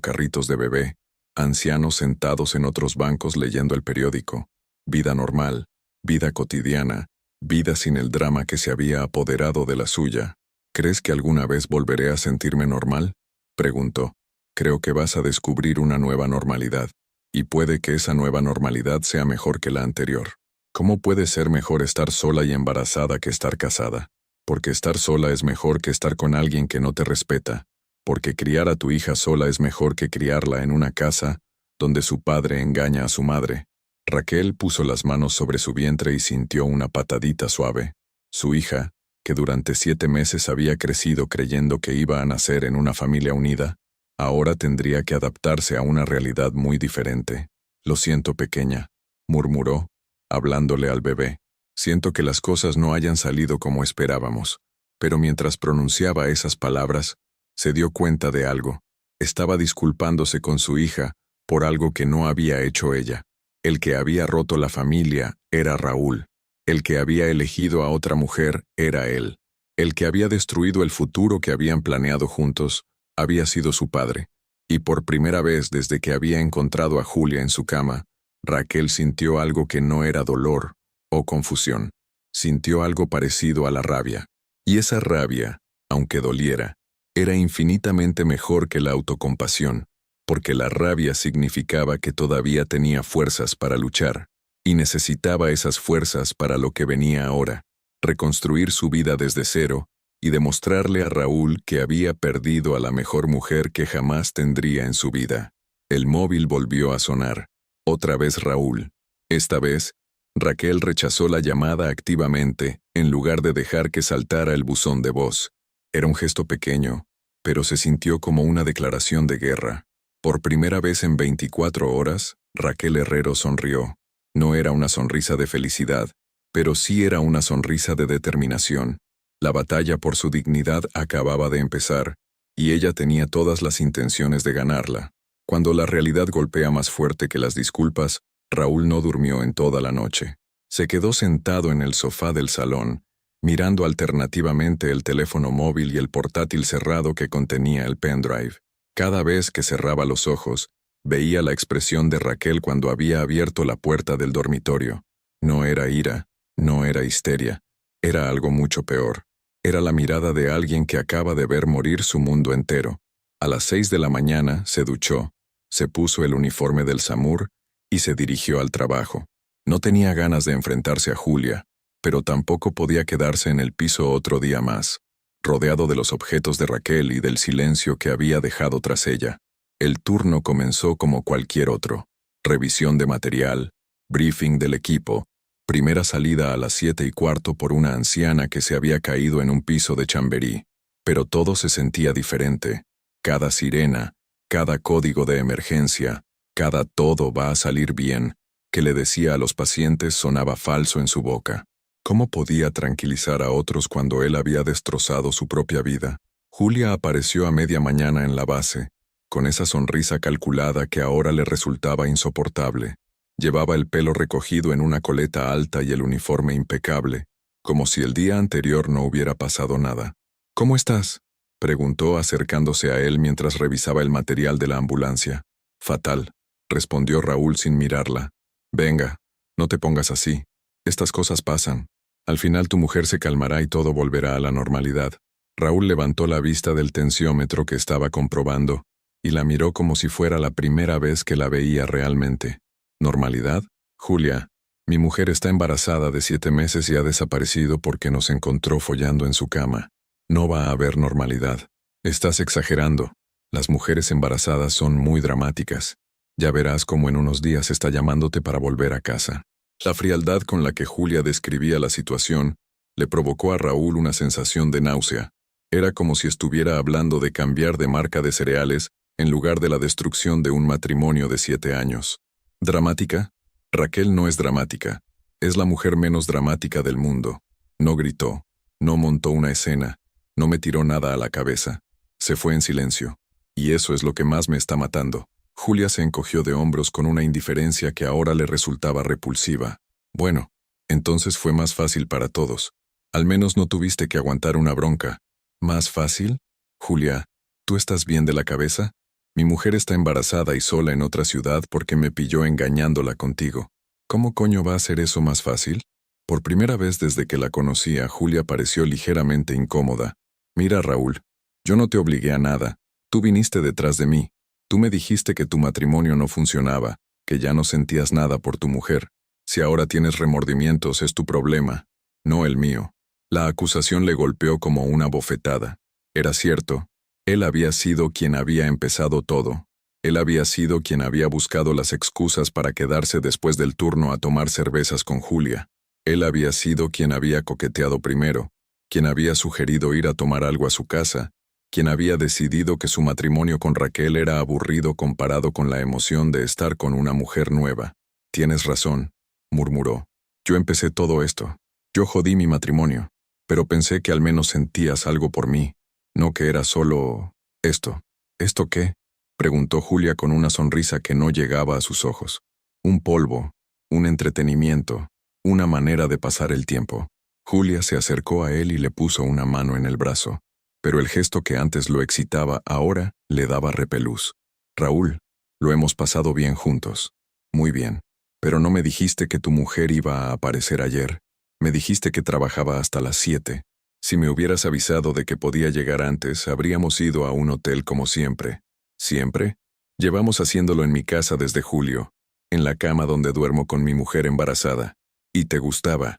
carritos de bebé, ancianos sentados en otros bancos leyendo el periódico. Vida normal, vida cotidiana, vida sin el drama que se había apoderado de la suya. ¿Crees que alguna vez volveré a sentirme normal?, preguntó. Creo que vas a descubrir una nueva normalidad, y puede que esa nueva normalidad sea mejor que la anterior. ¿Cómo puede ser mejor estar sola y embarazada que estar casada? Porque estar sola es mejor que estar con alguien que no te respeta. Porque criar a tu hija sola es mejor que criarla en una casa donde su padre engaña a su madre. Raquel puso las manos sobre su vientre y sintió una patadita suave. Su hija, que durante 7 meses había crecido creyendo que iba a nacer en una familia unida, ahora tendría que adaptarse a una realidad muy diferente. Lo siento, pequeña, murmuró, hablándole al bebé. Siento que las cosas no hayan salido como esperábamos. Pero mientras pronunciaba esas palabras, se dio cuenta de algo. Estaba disculpándose con su hija por algo que no había hecho ella. El que había roto la familia era Raúl. El que había elegido a otra mujer era él. El que había destruido el futuro que habían planeado juntos había sido su padre. Y por primera vez desde que había encontrado a Julia en su cama, Raquel sintió algo que no era dolor o confusión. Sintió algo parecido a la rabia. Y esa rabia, aunque doliera, era infinitamente mejor que la autocompasión, porque la rabia significaba que todavía tenía fuerzas para luchar, y necesitaba esas fuerzas para lo que venía ahora, reconstruir su vida desde cero y demostrarle a Raúl que había perdido a la mejor mujer que jamás tendría en su vida. El móvil volvió a sonar. Otra vez Raúl. Esta vez, Raquel rechazó la llamada activamente, en lugar de dejar que saltara el buzón de voz. Era un gesto pequeño, pero se sintió como una declaración de guerra. Por primera vez en 24 horas, Raquel Herrero sonrió. No era una sonrisa de felicidad, pero sí era una sonrisa de determinación. La batalla por su dignidad acababa de empezar, y ella tenía todas las intenciones de ganarla. Cuando la realidad golpea más fuerte que las disculpas, Raúl no durmió en toda la noche. Se quedó sentado en el sofá del salón, mirando alternativamente el teléfono móvil y el portátil cerrado que contenía el pendrive. Cada vez que cerraba los ojos, veía la expresión de Raquel cuando había abierto la puerta del dormitorio. No era ira, no era histeria, era algo mucho peor. Era la mirada de alguien que acaba de ver morir su mundo entero. A las 6 de la mañana se duchó, se puso el uniforme del SAMUR y se dirigió al trabajo. No tenía ganas de enfrentarse a Julia, pero tampoco podía quedarse en el piso otro día más, rodeado de los objetos de Raquel y del silencio que había dejado tras ella. El turno comenzó como cualquier otro. Revisión de material, briefing del equipo, primera salida a las 7:15 por una anciana que se había caído en un piso de Chamberí. Pero todo se sentía diferente. Cada sirena, cada código de emergencia, cada todo va a salir bien, que le decía a los pacientes sonaba falso en su boca. ¿Cómo podía tranquilizar a otros cuando él había destrozado su propia vida? Julia apareció a media mañana en la base, con esa sonrisa calculada que ahora le resultaba insoportable. Llevaba el pelo recogido en una coleta alta y el uniforme impecable, como si el día anterior no hubiera pasado nada. «¿Cómo estás?», preguntó acercándose a él mientras revisaba el material de la ambulancia. «Fatal», respondió Raúl sin mirarla. «Venga, no te pongas así. Estas cosas pasan. Al final tu mujer se calmará y todo volverá a la normalidad». Raúl levantó la vista del tensiómetro que estaba comprobando y la miró como si fuera la primera vez que la veía realmente. «¿Normalidad? Julia, mi mujer está embarazada de 7 meses y ha desaparecido porque nos encontró follando en su cama. No va a haber normalidad. Estás exagerando. Las mujeres embarazadas son muy dramáticas. Ya verás cómo en unos días está llamándote para volver a casa». La frialdad con la que Julia describía la situación le provocó a Raúl una sensación de náusea. Era como si estuviera hablando de cambiar de marca de cereales en lugar de la destrucción de un matrimonio de 7 años. ¿Dramática? Raquel no es dramática. Es la mujer menos dramática del mundo. No gritó, no montó una escena, no me tiró nada a la cabeza. Se fue en silencio. Y eso es lo que más me está matando. Julia se encogió de hombros con una indiferencia que ahora le resultaba repulsiva. Bueno, entonces fue más fácil para todos. Al menos no tuviste que aguantar una bronca. ¿Más fácil? Julia, ¿tú estás bien de la cabeza? Mi mujer está embarazada y sola en otra ciudad porque me pilló engañándola contigo. ¿Cómo coño va a ser eso más fácil? Por primera vez desde que la conocía, Julia pareció ligeramente incómoda. Mira, Raúl, yo no te obligué a nada. Tú viniste detrás de mí. Tú me dijiste que tu matrimonio no funcionaba, que ya no sentías nada por tu mujer. Si ahora tienes remordimientos es tu problema, no el mío. La acusación le golpeó como una bofetada. Era cierto. Él había sido quien había empezado todo. Él había sido quien había buscado las excusas para quedarse después del turno a tomar cervezas con Julia. Él había sido quien había coqueteado primero, quien había sugerido ir a tomar algo a su casa, quien había decidido que su matrimonio con Raquel era aburrido comparado con la emoción de estar con una mujer nueva. «Tienes razón», murmuró. «Yo empecé todo esto. Yo jodí mi matrimonio. Pero pensé que al menos sentías algo por mí, no que era solo esto». «¿Esto qué?», preguntó Julia con una sonrisa que no llegaba a sus ojos. «Un polvo, un entretenimiento, una manera de pasar el tiempo». Julia se acercó a él y le puso una mano en el brazo, pero el gesto que antes lo excitaba ahora le daba repelús. «Raúl, lo hemos pasado bien juntos». «Muy bien. Pero no me dijiste que tu mujer iba a aparecer ayer. Me dijiste que trabajaba hasta las 7. Si me hubieras avisado de que podía llegar antes, habríamos ido a un hotel como siempre». «¿Siempre? Llevamos haciéndolo en mi casa desde julio, en la cama donde duermo con mi mujer embarazada. Y te gustaba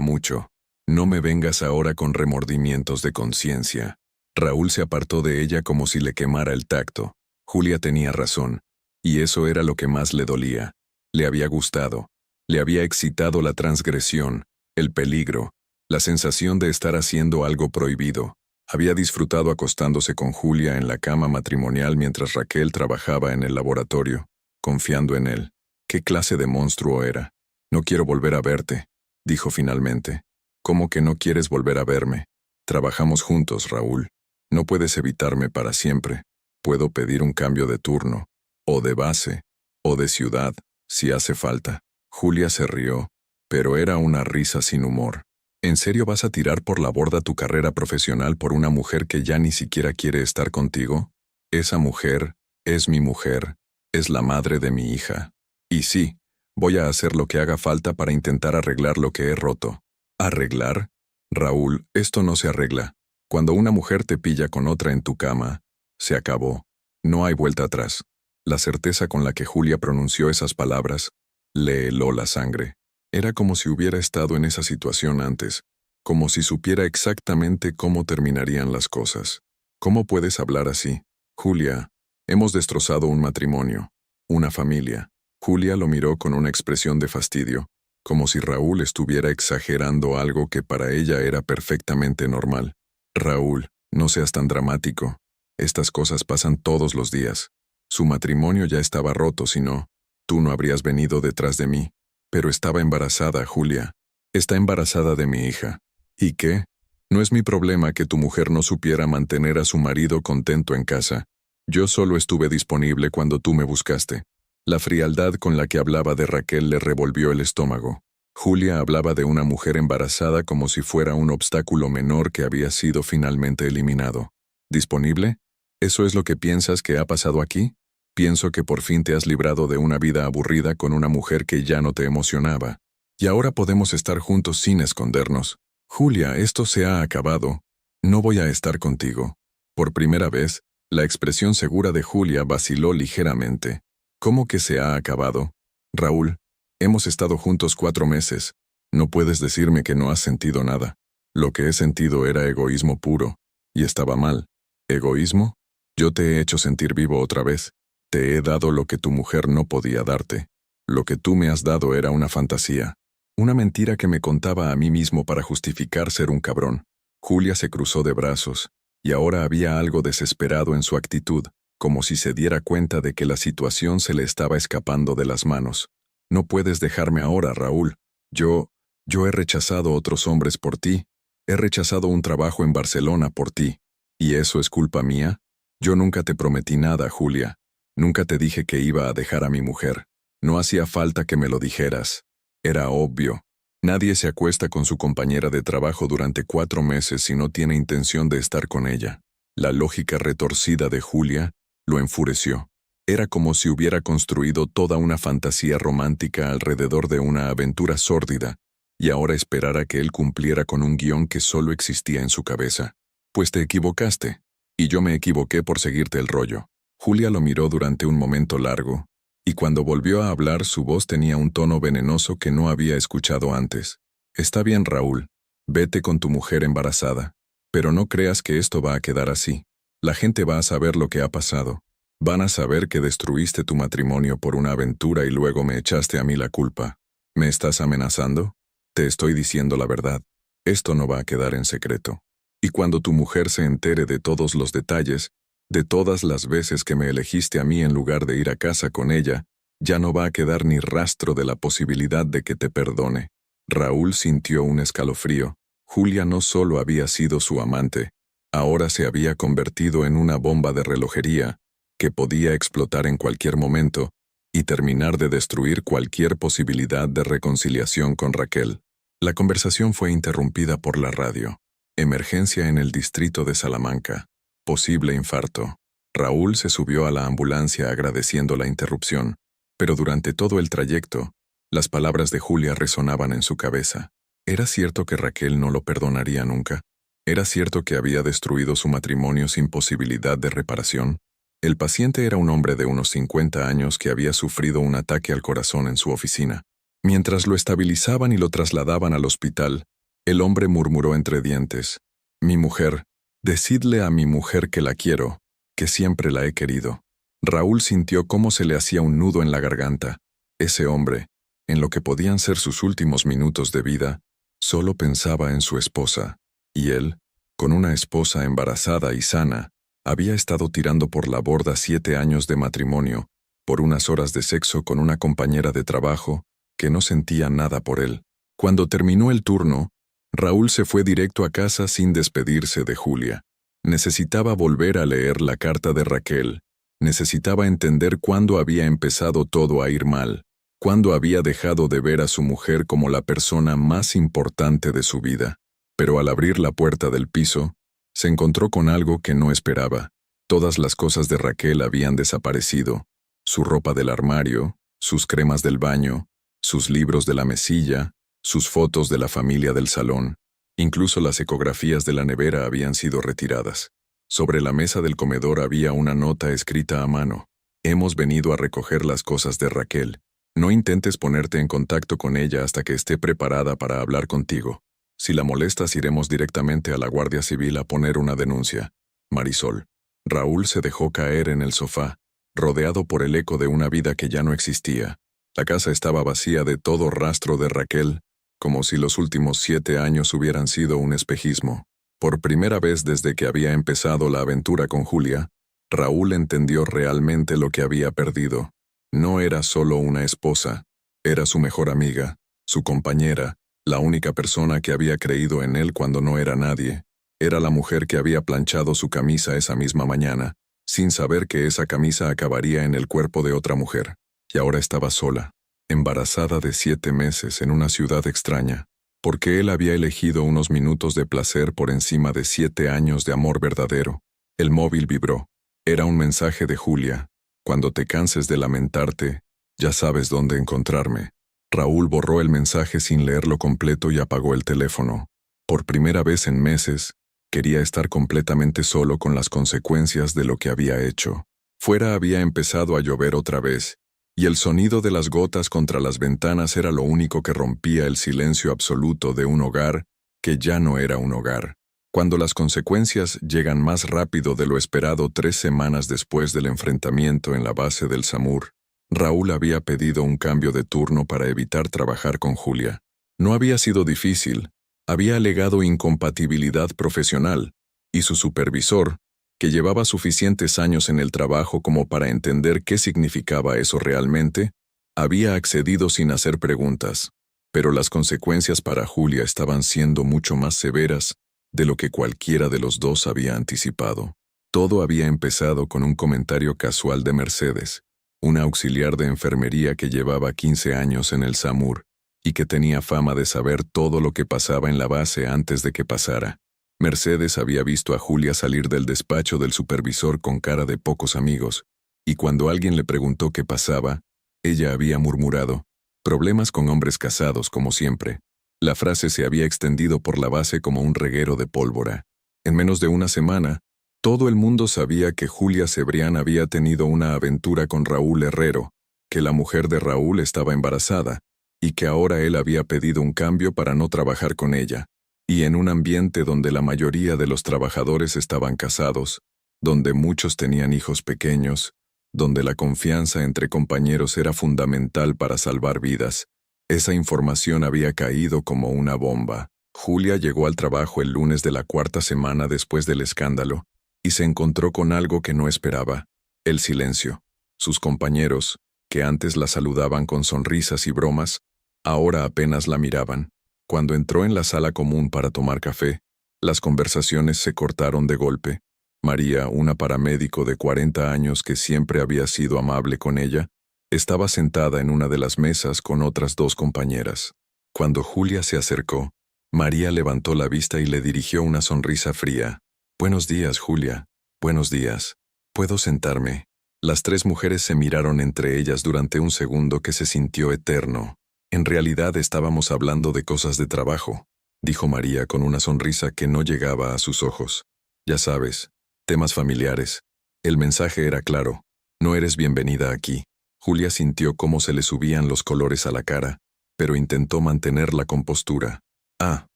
mucho. No me vengas ahora con remordimientos de conciencia». Raúl se apartó de ella como si le quemara el tacto. Julia tenía razón, y eso era lo que más le dolía. Le había gustado. Le había excitado la transgresión, el peligro, la sensación de estar haciendo algo prohibido. Había disfrutado acostándose con Julia en la cama matrimonial mientras Raquel trabajaba en el laboratorio, confiando en él. ¿Qué clase de monstruo era? «No quiero volver a verte», dijo finalmente. «¿Cómo que no quieres volver a verme? Trabajamos juntos, Raúl. No puedes evitarme para siempre. Puedo pedir un cambio de turno, o de base, o de ciudad, si hace falta». Julia se rió, pero era una risa sin humor. ¿En serio vas a tirar por la borda tu carrera profesional por una mujer que ya ni siquiera quiere estar contigo? Esa mujer es mi mujer, es la madre de mi hija. Y sí, voy a hacer lo que haga falta para intentar arreglar lo que he roto. ¿Arreglar? Raúl, esto no se arregla. Cuando una mujer te pilla con otra en tu cama, se acabó. No hay vuelta atrás. La certeza con la que Julia pronunció esas palabras le heló la sangre. Era como si hubiera estado en esa situación antes, como si supiera exactamente cómo terminarían las cosas. ¿Cómo puedes hablar así? Julia, hemos destrozado un matrimonio, una familia. Julia lo miró con una expresión de fastidio, como si Raúl estuviera exagerando algo que para ella era perfectamente normal. Raúl, no seas tan dramático. Estas cosas pasan todos los días. Su matrimonio ya estaba roto, si no, tú no habrías venido detrás de mí. Pero estaba embarazada, Julia. Está embarazada de mi hija. ¿Y qué? No es mi problema que tu mujer no supiera mantener a su marido contento en casa. Yo solo estuve disponible cuando tú me buscaste. La frialdad con la que hablaba de Raquel le revolvió el estómago. Julia hablaba de una mujer embarazada como si fuera un obstáculo menor que había sido finalmente eliminado. ¿Disponible? ¿Eso es lo que piensas que ha pasado aquí? Pienso que por fin te has librado de una vida aburrida con una mujer que ya no te emocionaba. Y ahora podemos estar juntos sin escondernos. Julia, esto se ha acabado. No voy a estar contigo. Por primera vez, la expresión segura de Julia vaciló ligeramente. ¿Cómo que se ha acabado? Raúl, hemos estado juntos 4 meses. No puedes decirme que no has sentido nada. Lo que he sentido era egoísmo puro. Y estaba mal. ¿Egoísmo? Yo te he hecho sentir vivo otra vez. Te he dado lo que tu mujer no podía darte. Lo que tú me has dado era una fantasía. Una mentira que me contaba a mí mismo para justificar ser un cabrón. Julia se cruzó de brazos, y ahora había algo desesperado en su actitud, como si se diera cuenta de que la situación se le estaba escapando de las manos. No puedes dejarme ahora, Raúl. Yo he rechazado otros hombres por ti. He rechazado un trabajo en Barcelona por ti. ¿Y eso es culpa mía? Yo nunca te prometí nada, Julia. Nunca te dije que iba a dejar a mi mujer. No hacía falta que me lo dijeras. Era obvio. Nadie se acuesta con su compañera de trabajo durante 4 meses si no tiene intención de estar con ella. La lógica retorcida de Julia lo enfureció. Era como si hubiera construido toda una fantasía romántica alrededor de una aventura sórdida, y ahora esperara que él cumpliera con un guión que solo existía en su cabeza. Pues te equivocaste, y yo me equivoqué por seguirte el rollo. Julia lo miró durante un momento largo, y cuando volvió a hablar su voz tenía un tono venenoso que no había escuchado antes. Está bien, Raúl, vete con tu mujer embarazada, pero no creas que esto va a quedar así. La gente va a saber lo que ha pasado. Van a saber que destruiste tu matrimonio por una aventura y luego me echaste a mí la culpa. ¿Me estás amenazando? Te estoy diciendo la verdad. Esto no va a quedar en secreto. Y cuando tu mujer se entere de todos los detalles, de todas las veces que me elegiste a mí en lugar de ir a casa con ella, ya no va a quedar ni rastro de la posibilidad de que te perdone. Raúl sintió un escalofrío. Julia no solo había sido su amante, ahora se había convertido en una bomba de relojería que podía explotar en cualquier momento y terminar de destruir cualquier posibilidad de reconciliación con Raquel. La conversación fue interrumpida por la radio. Emergencia en el distrito de Salamanca. Posible infarto. Raúl se subió a la ambulancia agradeciendo la interrupción, pero durante todo el trayecto, las palabras de Julia resonaban en su cabeza. ¿Era cierto que Raquel no lo perdonaría nunca? ¿Era cierto que había destruido su matrimonio sin posibilidad de reparación? El paciente era un hombre de unos 50 años que había sufrido un ataque al corazón en su oficina. Mientras lo estabilizaban y lo trasladaban al hospital, el hombre murmuró entre dientes: «Mi mujer, decidle a mi mujer que la quiero, que siempre la he querido». Raúl sintió cómo se le hacía un nudo en la garganta. Ese hombre, en lo que podían ser sus últimos minutos de vida, solo pensaba en su esposa. Y él, con una esposa embarazada y sana, había estado tirando por la borda 7 años de matrimonio, por unas horas de sexo con una compañera de trabajo que no sentía nada por él. Cuando terminó el turno, Raúl se fue directo a casa sin despedirse de Julia. Necesitaba volver a leer la carta de Raquel. Necesitaba entender cuándo había empezado todo a ir mal, cuándo había dejado de ver a su mujer como la persona más importante de su vida. Pero al abrir la puerta del piso, se encontró con algo que no esperaba. Todas las cosas de Raquel habían desaparecido. Su ropa del armario, sus cremas del baño, sus libros de la mesilla, sus fotos de la familia del salón. Incluso las ecografías de la nevera habían sido retiradas. Sobre la mesa del comedor había una nota escrita a mano. «Hemos venido a recoger las cosas de Raquel. No intentes ponerte en contacto con ella hasta que esté preparada para hablar contigo. Si la molestas, iremos directamente a la Guardia Civil a poner una denuncia. Marisol». Raúl se dejó caer en el sofá, rodeado por el eco de una vida que ya no existía. La casa estaba vacía de todo rastro de Raquel, como si los últimos 7 años hubieran sido un espejismo. Por primera vez desde que había empezado la aventura con Julia, Raúl entendió realmente lo que había perdido. No era solo una esposa, era su mejor amiga, su compañera, la única persona que había creído en él cuando no era nadie. Era la mujer que había planchado su camisa esa misma mañana, sin saber que esa camisa acabaría en el cuerpo de otra mujer. Y ahora estaba sola, embarazada de 7 meses en una ciudad extraña, porque él había elegido unos minutos de placer por encima de 7 años de amor verdadero. El móvil vibró. Era un mensaje de Julia. Cuando te canses de lamentarte, ya sabes dónde encontrarme. Raúl borró el mensaje sin leerlo completo y apagó el teléfono. Por primera vez en meses, quería estar completamente solo con las consecuencias de lo que había hecho. Fuera había empezado a llover otra vez, y el sonido de las gotas contra las ventanas era lo único que rompía el silencio absoluto de un hogar que ya no era un hogar. Cuando las consecuencias llegan más rápido de lo esperado 3 semanas después del enfrentamiento en la base del SAMUR, Raúl había pedido un cambio de turno para evitar trabajar con Julia. No había sido difícil, había alegado incompatibilidad profesional, y su supervisor, que llevaba suficientes años en el trabajo como para entender qué significaba eso realmente, había accedido sin hacer preguntas. Pero las consecuencias para Julia estaban siendo mucho más severas de lo que cualquiera de los dos había anticipado. Todo había empezado con un comentario casual de Mercedes, una auxiliar de enfermería que llevaba 15 años en el SAMUR y que tenía fama de saber todo lo que pasaba en la base antes de que pasara. Mercedes había visto a Julia salir del despacho del supervisor con cara de pocos amigos, y cuando alguien le preguntó qué pasaba, ella había murmurado, problemas con hombres casados como siempre. La frase se había extendido por la base como un reguero de pólvora. En menos de una semana, todo el mundo sabía que Julia Cebrián había tenido una aventura con Raúl Herrero, que la mujer de Raúl estaba embarazada, y que ahora él había pedido un cambio para no trabajar con ella. Y en un ambiente donde la mayoría de los trabajadores estaban casados, donde muchos tenían hijos pequeños, donde la confianza entre compañeros era fundamental para salvar vidas, esa información había caído como una bomba. Julia llegó al trabajo el lunes de la 4ª semana después del escándalo, y se encontró con algo que no esperaba: el silencio. Sus compañeros, que antes la saludaban con sonrisas y bromas, ahora apenas la miraban. Cuando entró en la sala común para tomar café, las conversaciones se cortaron de golpe. María, una paramédico de 40 años que siempre había sido amable con ella, estaba sentada en una de las mesas con otras 2 compañeras. Cuando Julia se acercó, María levantó la vista y le dirigió una sonrisa fría. «Buenos días, Julia. Buenos días. ¿Puedo sentarme?» Las 3 mujeres se miraron entre ellas durante un segundo que se sintió eterno. «En realidad estábamos hablando de cosas de trabajo», dijo María con una sonrisa que no llegaba a sus ojos. «Ya sabes, temas familiares». El mensaje era claro: «No eres bienvenida aquí». Julia sintió cómo se le subían los colores a la cara, pero intentó mantener la compostura. «Ah,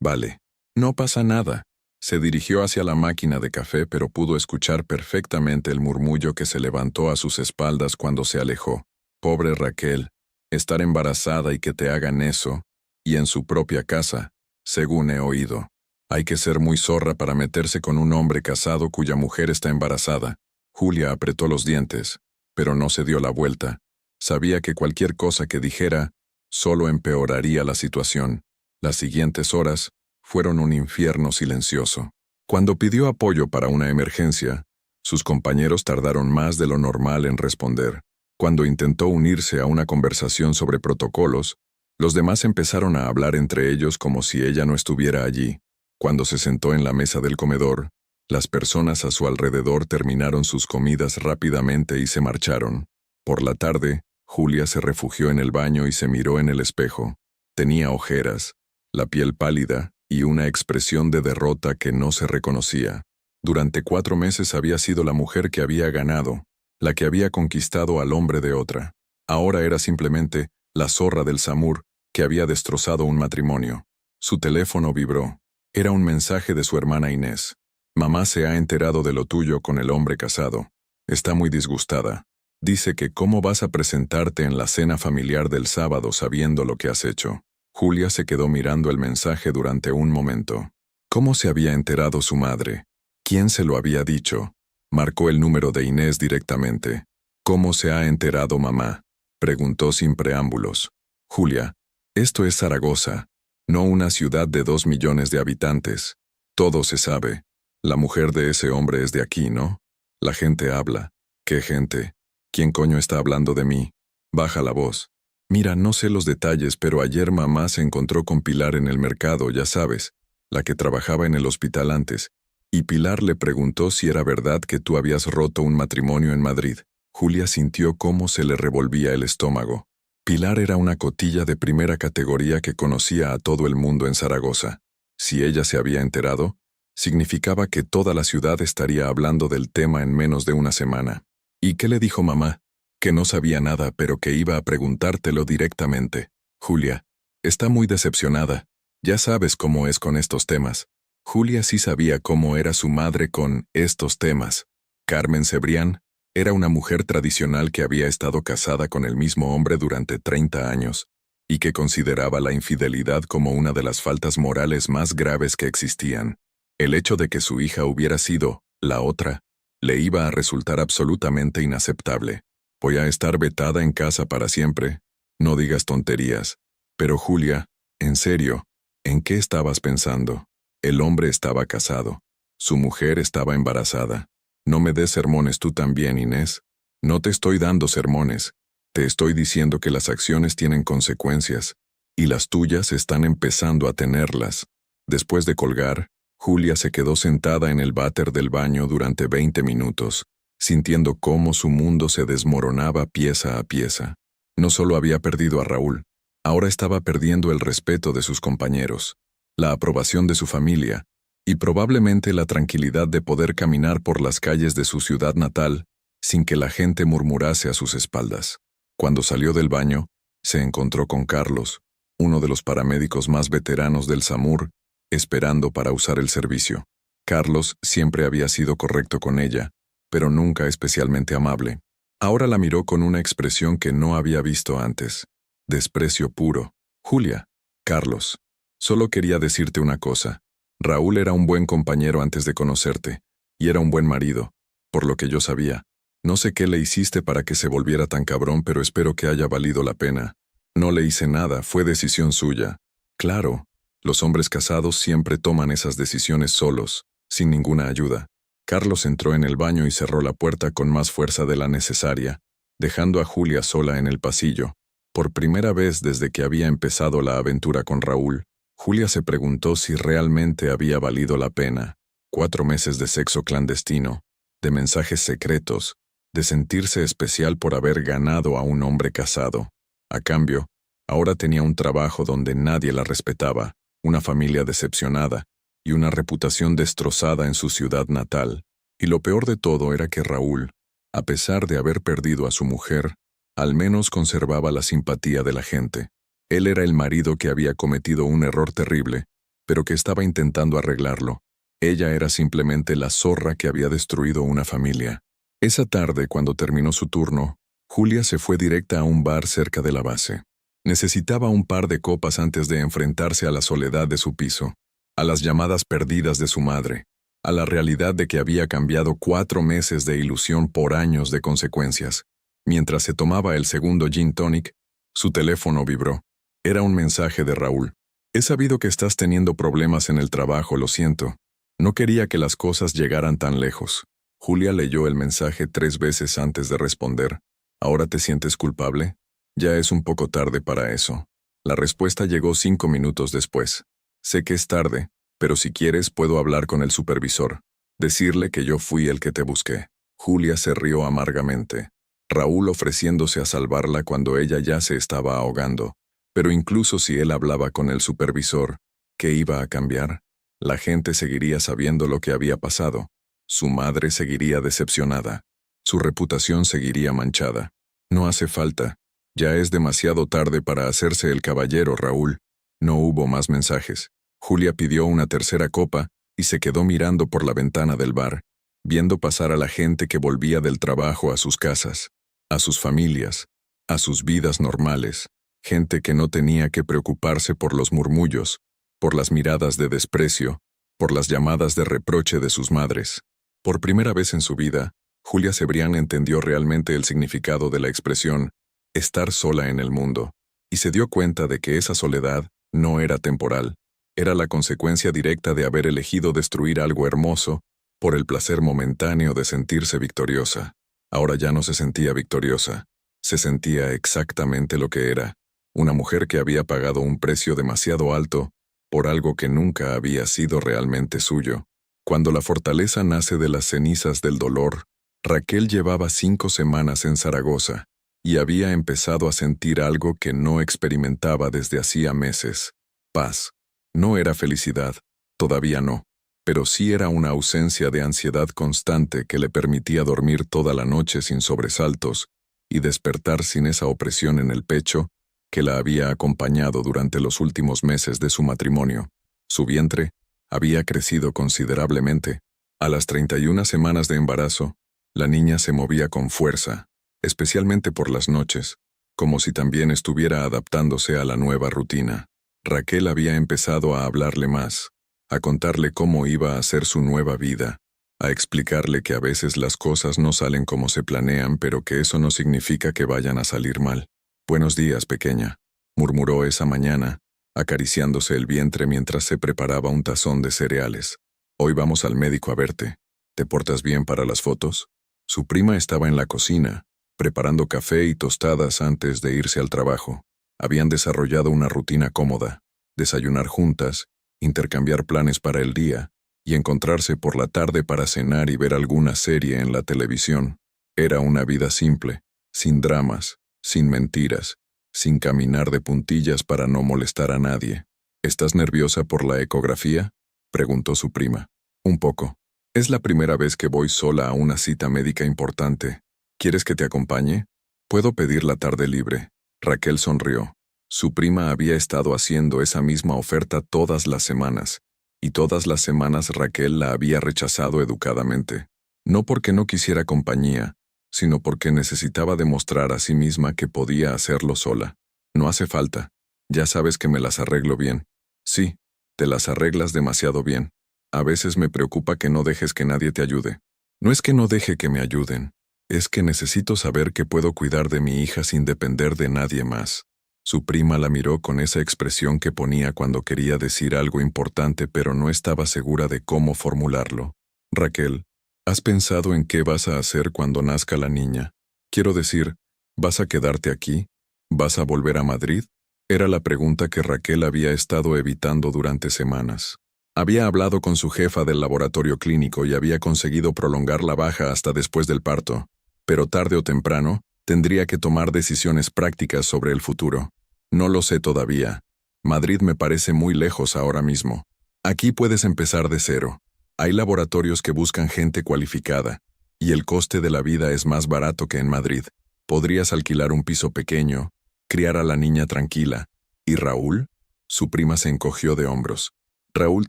vale. No pasa nada». Se dirigió hacia la máquina de café, pero pudo escuchar perfectamente el murmullo que se levantó a sus espaldas cuando se alejó. «Pobre Raquel, estar embarazada y que te hagan eso, y en su propia casa, según he oído. Hay que ser muy zorra para meterse con un hombre casado cuya mujer está embarazada». Julia apretó los dientes, pero no se dio la vuelta. Sabía que cualquier cosa que dijera solo empeoraría la situación. Las siguientes horas fueron un infierno silencioso. Cuando pidió apoyo para una emergencia, sus compañeros tardaron más de lo normal en responder. Cuando intentó unirse a una conversación sobre protocolos, los demás empezaron a hablar entre ellos como si ella no estuviera allí. Cuando se sentó en la mesa del comedor, las personas a su alrededor terminaron sus comidas rápidamente y se marcharon. Por la tarde, Julia se refugió en el baño y se miró en el espejo. Tenía ojeras, la piel pálida y una expresión de derrota que no se reconocía. Durante 4 meses había sido la mujer que había ganado, la que había conquistado al hombre de otra. Ahora era simplemente la zorra del SAMUR que había destrozado un matrimonio. Su teléfono vibró. Era un mensaje de su hermana Inés. «Mamá se ha enterado de lo tuyo con el hombre casado. Está muy disgustada. Dice que cómo vas a presentarte en la cena familiar del sábado sabiendo lo que has hecho». Julia se quedó mirando el mensaje durante un momento. ¿Cómo se había enterado su madre? ¿Quién se lo había dicho? Marcó el número de Inés directamente. «¿Cómo se ha enterado mamá?», preguntó sin preámbulos. «Julia, esto es Zaragoza, no una ciudad de 2 millones de habitantes. Todo se sabe. La mujer de ese hombre es de aquí, ¿no? La gente habla. ¿Qué gente? ¿Quién coño está hablando de mí? Baja la voz. Mira, no sé los detalles, pero ayer mamá se encontró con Pilar en el mercado, ya sabes, la que trabajaba en el hospital antes, y Pilar le preguntó si era verdad que tú habías roto un matrimonio en Madrid. Julia sintió cómo se le revolvía el estómago. Pilar era una cotilla de primera categoría que conocía a todo el mundo en Zaragoza. Si ella se había enterado, significaba que toda la ciudad estaría hablando del tema en menos de una semana. ¿Y qué le dijo mamá? Que no sabía nada, pero que iba a preguntártelo directamente. Julia, está muy decepcionada. Ya sabes cómo es con estos temas. Julia sí sabía cómo era su madre con estos temas. Carmen Cebrián era una mujer tradicional que había estado casada con el mismo hombre durante 30 años, y que consideraba la infidelidad como una de las faltas morales más graves que existían. El hecho de que su hija hubiera sido la otra le iba a resultar absolutamente inaceptable. Voy a estar vetada en casa para siempre. No digas tonterías. Pero Julia, en serio, ¿en qué estabas pensando? El hombre estaba casado. Su mujer estaba embarazada. No me des sermones tú también, Inés. No te estoy dando sermones. Te estoy diciendo que las acciones tienen consecuencias, y las tuyas están empezando a tenerlas. Después de colgar, Julia se quedó sentada en el váter del baño durante 20 minutos, sintiendo cómo su mundo se desmoronaba pieza a pieza. No solo había perdido a Raúl, ahora estaba perdiendo el respeto de sus compañeros, la aprobación de su familia, y probablemente la tranquilidad de poder caminar por las calles de su ciudad natal sin que la gente murmurase a sus espaldas. Cuando salió del baño, se encontró con Carlos, uno de los paramédicos más veteranos del SAMUR, esperando para usar el servicio. Carlos siempre había sido correcto con ella, pero nunca especialmente amable. Ahora la miró con una expresión que no había visto antes. Desprecio puro. Julia, Carlos, solo quería decirte una cosa. Raúl era un buen compañero antes de conocerte, y era un buen marido, por lo que yo sabía. No sé qué le hiciste para que se volviera tan cabrón, pero espero que haya valido la pena. No le hice nada, fue decisión suya. Claro, los hombres casados siempre toman esas decisiones solos, sin ninguna ayuda. Carlos entró en el baño y cerró la puerta con más fuerza de la necesaria, dejando a Julia sola en el pasillo. Por primera vez desde que había empezado la aventura con Raúl, Julia se preguntó si realmente había valido la pena. 4 meses de sexo clandestino, de mensajes secretos, de sentirse especial por haber ganado a un hombre casado. A cambio, ahora tenía un trabajo donde nadie la respetaba, una familia decepcionada y una reputación destrozada en su ciudad natal. Y lo peor de todo era que Raúl, a pesar de haber perdido a su mujer, al menos conservaba la simpatía de la gente. Él era el marido que había cometido un error terrible, pero que estaba intentando arreglarlo. Ella era simplemente la zorra que había destruido una familia. Esa tarde, cuando terminó su turno, Julia se fue directa a un bar cerca de la base. Necesitaba un par de copas antes de enfrentarse a la soledad de su piso, a las llamadas perdidas de su madre, a la realidad de que había cambiado 4 meses de ilusión por años de consecuencias. Mientras se tomaba el segundo gin tonic, su teléfono vibró. Era un mensaje de Raúl. He sabido que estás teniendo problemas en el trabajo, lo siento. No quería que las cosas llegaran tan lejos. Julia leyó el mensaje 3 veces antes de responder. ¿Ahora te sientes culpable? Ya es un poco tarde para eso. La respuesta llegó 5 minutos después. Sé que es tarde, pero si quieres puedo hablar con el supervisor. Decirle que yo fui el que te busqué. Julia se rió amargamente. Raúl ofreciéndose a salvarla cuando ella ya se estaba ahogando. Pero incluso si él hablaba con el supervisor, ¿qué iba a cambiar? La gente seguiría sabiendo lo que había pasado. Su madre seguiría decepcionada. Su reputación seguiría manchada. No hace falta. Ya es demasiado tarde para hacerse el caballero, Raúl. No hubo más mensajes. Julia pidió una tercera copa y se quedó mirando por la ventana del bar, viendo pasar a la gente que volvía del trabajo a sus casas, a sus familias, a sus vidas normales. Gente que no tenía que preocuparse por los murmullos, por las miradas de desprecio, por las llamadas de reproche de sus madres. Por primera vez en su vida, Julia Cebrián entendió realmente el significado de la expresión estar sola en el mundo, y se dio cuenta de que esa soledad no era temporal, era la consecuencia directa de haber elegido destruir algo hermoso, por el placer momentáneo de sentirse victoriosa. Ahora ya no se sentía victoriosa. Se sentía exactamente lo que era, una mujer que había pagado un precio demasiado alto por algo que nunca había sido realmente suyo. Cuando la fortaleza nace de las cenizas del dolor, Raquel llevaba 5 semanas en Zaragoza y había empezado a sentir algo que no experimentaba desde hacía meses. Paz. No era felicidad, todavía no, pero sí era una ausencia de ansiedad constante que le permitía dormir toda la noche sin sobresaltos y despertar sin esa opresión en el pecho que la había acompañado durante los últimos meses de su matrimonio. Su vientre había crecido considerablemente. A las 31 semanas de embarazo, la niña se movía con fuerza, especialmente por las noches, como si también estuviera adaptándose a la nueva rutina. Raquel había empezado a hablarle más, a contarle cómo iba a ser su nueva vida, a explicarle que a veces las cosas no salen como se planean, pero que eso no significa que vayan a salir mal. «Buenos días, pequeña», murmuró esa mañana, acariciándose el vientre mientras se preparaba un tazón de cereales. «Hoy vamos al médico a verte. ¿Te portas bien para las fotos?» Su prima estaba en la cocina, preparando café y tostadas antes de irse al trabajo. Habían desarrollado una rutina cómoda: desayunar juntas, intercambiar planes para el día y encontrarse por la tarde para cenar y ver alguna serie en la televisión. Era una vida simple, sin dramas, sin mentiras, sin caminar de puntillas para no molestar a nadie. «¿Estás nerviosa por la ecografía?», preguntó su prima. «Un poco. Es la primera vez que voy sola a una cita médica importante. ¿Quieres que te acompañe? Puedo pedir la tarde libre». Raquel sonrió. Su prima había estado haciendo esa misma oferta todas las semanas, y todas las semanas Raquel la había rechazado educadamente. No porque no quisiera compañía, sino porque necesitaba demostrar a sí misma que podía hacerlo sola. «No hace falta. Ya sabes que me las arreglo bien». «Sí, te las arreglas demasiado bien. A veces me preocupa que no dejes que nadie te ayude». «No es que no deje que me ayuden. Es que necesito saber que puedo cuidar de mi hija sin depender de nadie más». Su prima la miró con esa expresión que ponía cuando quería decir algo importante pero no estaba segura de cómo formularlo. «Raquel, ¿has pensado en qué vas a hacer cuando nazca la niña? Quiero decir, ¿vas a quedarte aquí? ¿Vas a volver a Madrid?». Era la pregunta que Raquel había estado evitando durante semanas. Había hablado con su jefa del laboratorio clínico y había conseguido prolongar la baja hasta después del parto, pero tarde o temprano tendría que tomar decisiones prácticas sobre el futuro. «No lo sé todavía. Madrid me parece muy lejos ahora mismo. Aquí puedes empezar de cero. Hay laboratorios que buscan gente cualificada, y el coste de la vida es más barato que en Madrid. Podrías alquilar un piso pequeño, criar a la niña tranquila. ¿Y Raúl?». Su prima se encogió de hombros. «Raúl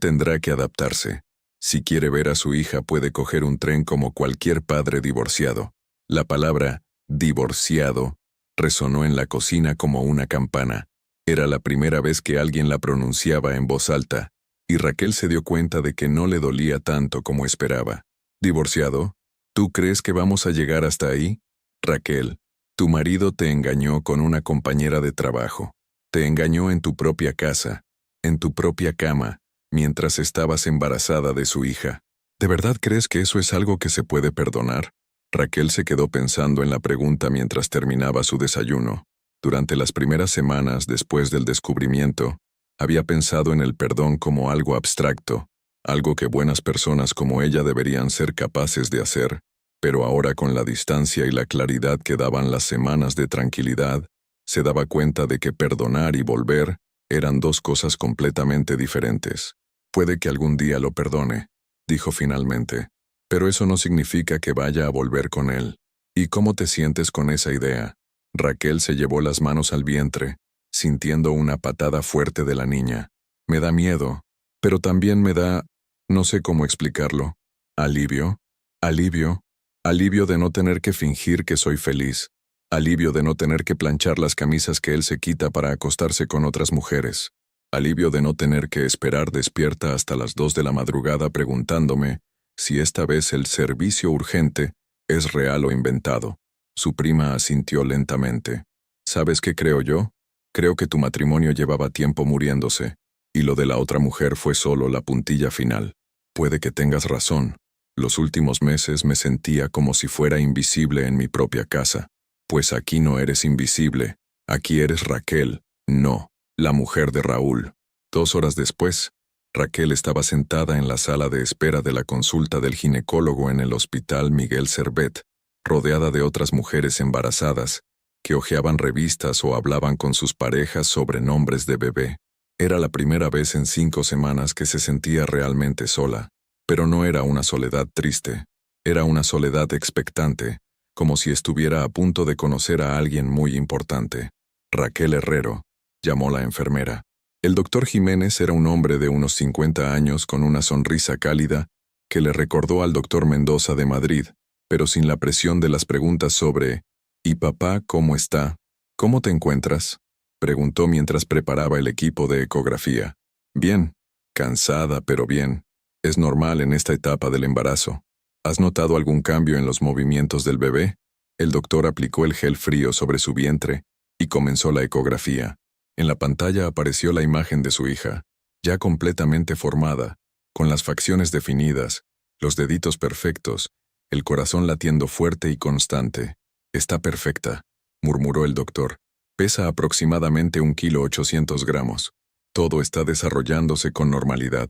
tendrá que adaptarse. Si quiere ver a su hija puede coger un tren como cualquier padre divorciado». La palabra «divorciado» resonó en la cocina como una campana. Era la primera vez que alguien la pronunciaba en voz alta, y Raquel se dio cuenta de que no le dolía tanto como esperaba. «¿Divorciado? ¿Tú crees que vamos a llegar hasta ahí? Raquel, tu marido te engañó con una compañera de trabajo. Te engañó en tu propia casa, en tu propia cama, mientras estabas embarazada de su hija. ¿De verdad crees que eso es algo que se puede perdonar?». Raquel se quedó pensando en la pregunta mientras terminaba su desayuno. Durante las primeras semanas después del descubrimiento, había pensado en el perdón como algo abstracto, algo que buenas personas como ella deberían ser capaces de hacer, pero ahora con la distancia y la claridad que daban las semanas de tranquilidad, se daba cuenta de que perdonar y volver eran dos cosas completamente diferentes. «Puede que algún día lo perdone», dijo finalmente, «pero eso no significa que vaya a volver con él». «¿Y cómo te sientes con esa idea?». Raquel se llevó las manos al vientre, sintiendo una patada fuerte de la niña. «Me da miedo, pero también me da, no sé cómo explicarlo, alivio, alivio de no tener que fingir que soy feliz, alivio de no tener que planchar las camisas que él se quita para acostarse con otras mujeres, alivio de no tener que esperar despierta hasta las 2 de la madrugada preguntándome si esta vez el servicio urgente es real o inventado». Su prima asintió lentamente. «¿Sabes qué creo yo? Creo que tu matrimonio llevaba tiempo muriéndose, y lo de la otra mujer fue solo la puntilla final. Puede que tengas razón, Los últimos meses me sentía como si fuera invisible en mi propia casa. Pues aquí no eres invisible, aquí eres Raquel, no, la mujer de Raúl. 2 horas después, Raquel estaba sentada en la sala de espera de la consulta del ginecólogo en el Hospital Miguel Servet, rodeada de otras mujeres embarazadas, que hojeaban revistas o hablaban con sus parejas sobre nombres de bebé. Era la primera vez en 5 semanas que se sentía realmente sola, pero no era una soledad triste, era una soledad expectante, como si estuviera a punto de conocer a alguien muy importante. Raquel Herrero, llamó la enfermera. El doctor Jiménez era un hombre de unos 50 años con una sonrisa cálida que le recordó al doctor Mendoza de Madrid, pero sin la presión de las preguntas sobre «¿Y papá cómo está? ¿Cómo te encuentras?», preguntó mientras preparaba el equipo de ecografía. «Bien, cansada pero bien. Es normal en esta etapa del embarazo. ¿Has notado algún cambio en los movimientos del bebé?». El doctor aplicó el gel frío sobre su vientre y comenzó la ecografía. En la pantalla apareció la imagen de su hija, ya completamente formada, con las facciones definidas, los deditos perfectos, el corazón latiendo fuerte y constante. «Está perfecta», murmuró el doctor. «Pesa aproximadamente 1,8 kg. Todo está desarrollándose con normalidad».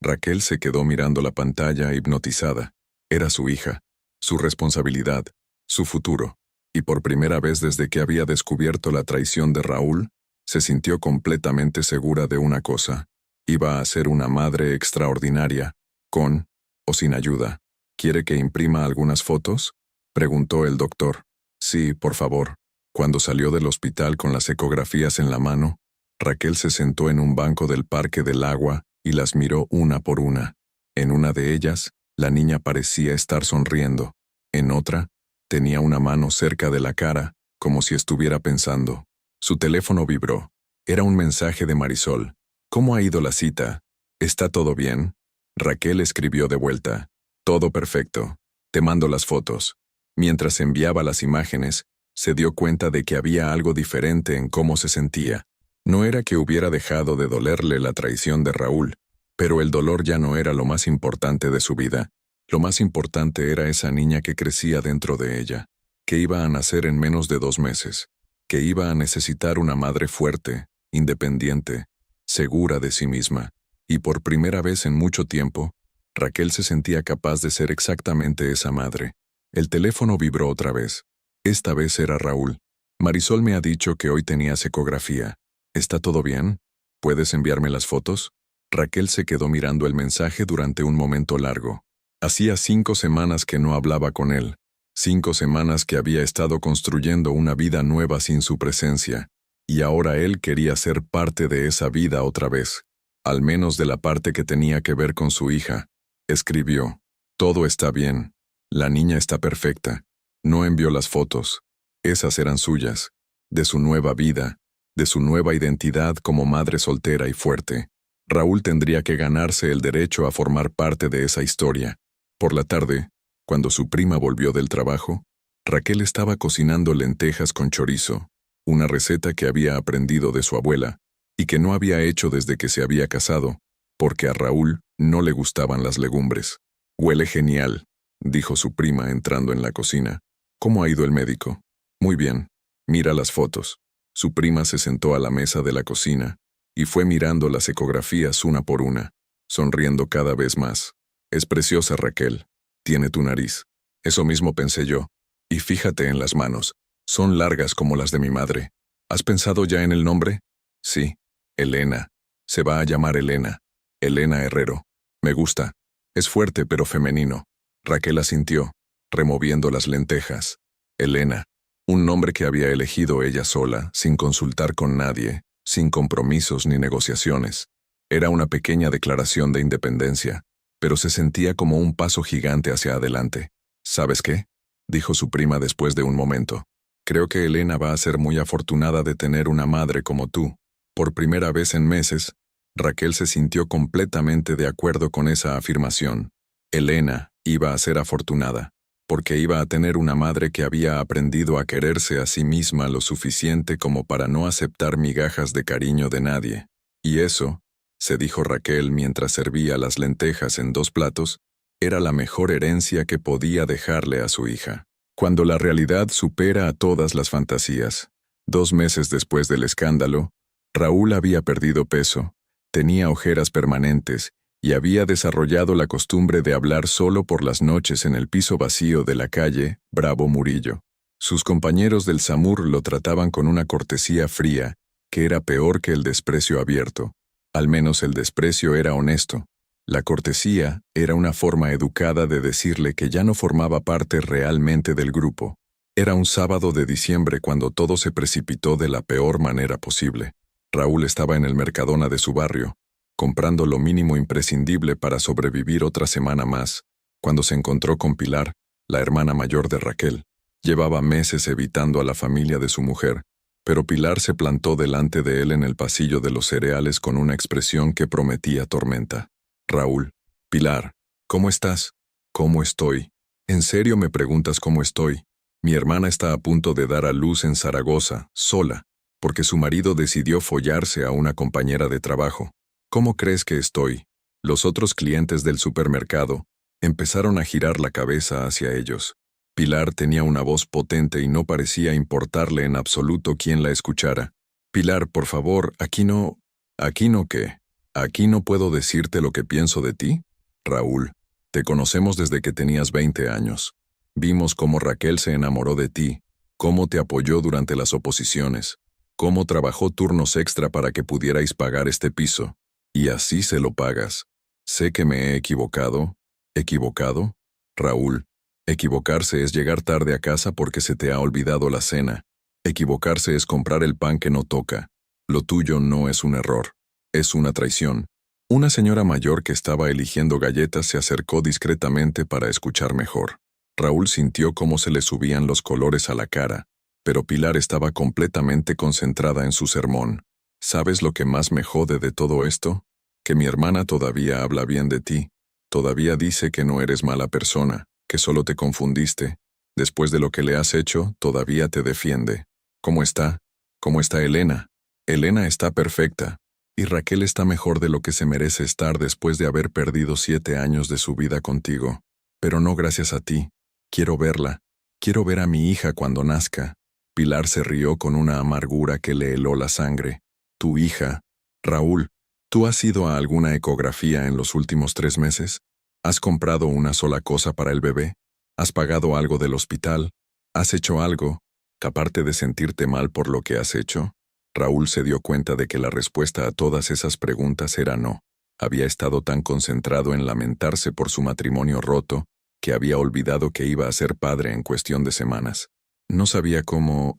Raquel se quedó mirando la pantalla hipnotizada. Era su hija, su responsabilidad, su futuro. Y por primera vez desde que había descubierto la traición de Raúl, se sintió completamente segura de una cosa. Iba a ser una madre extraordinaria, con o sin ayuda. «¿Quiere que imprima algunas fotos?», preguntó el doctor. «Sí, por favor». Cuando salió del hospital con las ecografías en la mano, Raquel se sentó en un banco del Parque del Agua y las miró una por una. En una de ellas, la niña parecía estar sonriendo. En otra, tenía una mano cerca de la cara, como si estuviera pensando. Su teléfono vibró. Era un mensaje de Marisol. «¿Cómo ha ido la cita? ¿Está todo bien?». Raquel escribió de vuelta. «Todo perfecto. Te mando las fotos». Mientras enviaba las imágenes, se dio cuenta de que había algo diferente en cómo se sentía. No era que hubiera dejado de dolerle la traición de Raúl, pero el dolor ya no era lo más importante de su vida. Lo más importante era esa niña que crecía dentro de ella, que iba a nacer en menos de 2 meses, que iba a necesitar una madre fuerte, independiente, segura de sí misma. Y por primera vez en mucho tiempo, Raquel se sentía capaz de ser exactamente esa madre. El teléfono vibró otra vez. Esta vez era Raúl. «Marisol me ha dicho que hoy tenías ecografía. ¿Está todo bien? ¿Puedes enviarme las fotos?». Raquel se quedó mirando el mensaje durante un momento largo. Hacía 5 semanas que no hablaba con él. 5 semanas que había estado construyendo una vida nueva sin su presencia. Y ahora él quería ser parte de esa vida otra vez. Al menos de la parte que tenía que ver con su hija. Escribió: «Todo está bien. La niña está perfecta». No envió las fotos. Esas eran suyas. De su nueva vida. De su nueva identidad como madre soltera y fuerte. Raúl tendría que ganarse el derecho a formar parte de esa historia. Por la tarde, cuando su prima volvió del trabajo, Raquel estaba cocinando lentejas con chorizo, una receta que había aprendido de su abuela, y que no había hecho desde que se había casado, porque a Raúl no le gustaban las legumbres. «Huele genial», dijo su prima entrando en la cocina. «¿Cómo ha ido el médico?». «Muy bien. Mira las fotos». Su prima se sentó a la mesa de la cocina y fue mirando las ecografías una por una, sonriendo cada vez más. «Es preciosa, Raquel. Tiene tu nariz». «Eso mismo pensé yo. Y fíjate en las manos. Son largas como las de mi madre». «¿Has pensado ya en el nombre?». «Sí. Elena. Se va a llamar Elena. Elena Herrero. Me gusta. Es fuerte pero femenino». Raquel asintió, removiendo las lentejas. Elena. Un nombre que había elegido ella sola, sin consultar con nadie, sin compromisos ni negociaciones. Era una pequeña declaración de independencia, pero se sentía como un paso gigante hacia adelante. «¿Sabes qué?», dijo su prima después de un momento. «Creo que Elena va a ser muy afortunada de tener una madre como tú». Por primera vez en meses, Raquel se sintió completamente de acuerdo con esa afirmación. Elena iba a ser afortunada, porque iba a tener una madre que había aprendido a quererse a sí misma lo suficiente como para no aceptar migajas de cariño de nadie. Y eso, se dijo Raquel mientras servía las lentejas en 2 platos, Era la mejor herencia que podía dejarle a su hija. Cuando la realidad supera a todas las fantasías. 2 meses después del escándalo, Raúl había perdido peso, tenía ojeras permanentes y había desarrollado la costumbre de hablar solo por las noches en el piso vacío de la calle Bravo Murillo. Sus compañeros del SAMUR lo trataban con una cortesía fría, que era peor que el desprecio abierto. Al menos el desprecio era honesto. La cortesía era una forma educada de decirle que ya no formaba parte realmente del grupo. Era un sábado de diciembre cuando todo se precipitó de la peor manera posible. Raúl estaba en el Mercadona de su barrio, comprando lo mínimo imprescindible para sobrevivir otra semana más, cuando se encontró con Pilar, la hermana mayor de Raquel. Llevaba meses evitando a la familia de su mujer, pero Pilar se plantó delante de él en el pasillo de los cereales con una expresión que prometía tormenta. Raúl, Pilar, ¿cómo estás? ¿Cómo estoy? ¿En serio me preguntas cómo estoy? Mi hermana está a punto de dar a luz en Zaragoza, sola, porque su marido decidió follarse a una compañera de trabajo. ¿Cómo crees que estoy? Los otros clientes del supermercado empezaron a girar la cabeza hacia ellos. Pilar tenía una voz potente y no parecía importarle en absoluto quién la escuchara. Pilar, por favor, aquí no... ¿Aquí no qué? ¿Aquí no puedo decirte lo que pienso de ti? Raúl, te conocemos desde que tenías 20 años. Vimos cómo Raquel se enamoró de ti, cómo te apoyó durante las oposiciones, cómo trabajó turnos extra para que pudierais pagar este piso. Y así se lo pagas. Sé que me he equivocado. ¿Equivocado? Raúl, equivocarse es llegar tarde a casa porque se te ha olvidado la cena. Equivocarse es comprar el pan que no toca. Lo tuyo no es un error. Es una traición. Una señora mayor que estaba eligiendo galletas se acercó discretamente para escuchar mejor. Raúl sintió cómo se le subían los colores a la cara, pero Pilar estaba completamente concentrada en su sermón. ¿Sabes lo que más me jode de todo esto? Que mi hermana todavía habla bien de ti. Todavía dice que no eres mala persona, que solo te confundiste. Después de lo que le has hecho, todavía te defiende. ¿Cómo está? ¿Cómo está Elena? Elena está perfecta. Y Raquel está mejor de lo que se merece estar después de haber perdido 7 años de su vida contigo. Pero no gracias a ti. Quiero verla. Quiero ver a mi hija cuando nazca. Pilar se rió con una amargura que le heló la sangre. Tu hija. Raúl, ¿tú has ido a alguna ecografía en los últimos 3 meses? ¿Has comprado una sola cosa para el bebé? ¿Has pagado algo del hospital? ¿Has hecho algo, aparte de sentirte mal por lo que has hecho? Raúl se dio cuenta de que la respuesta a todas esas preguntas era no. Había estado tan concentrado en lamentarse por su matrimonio roto, que había olvidado que iba a ser padre en cuestión de semanas. No sabía cómo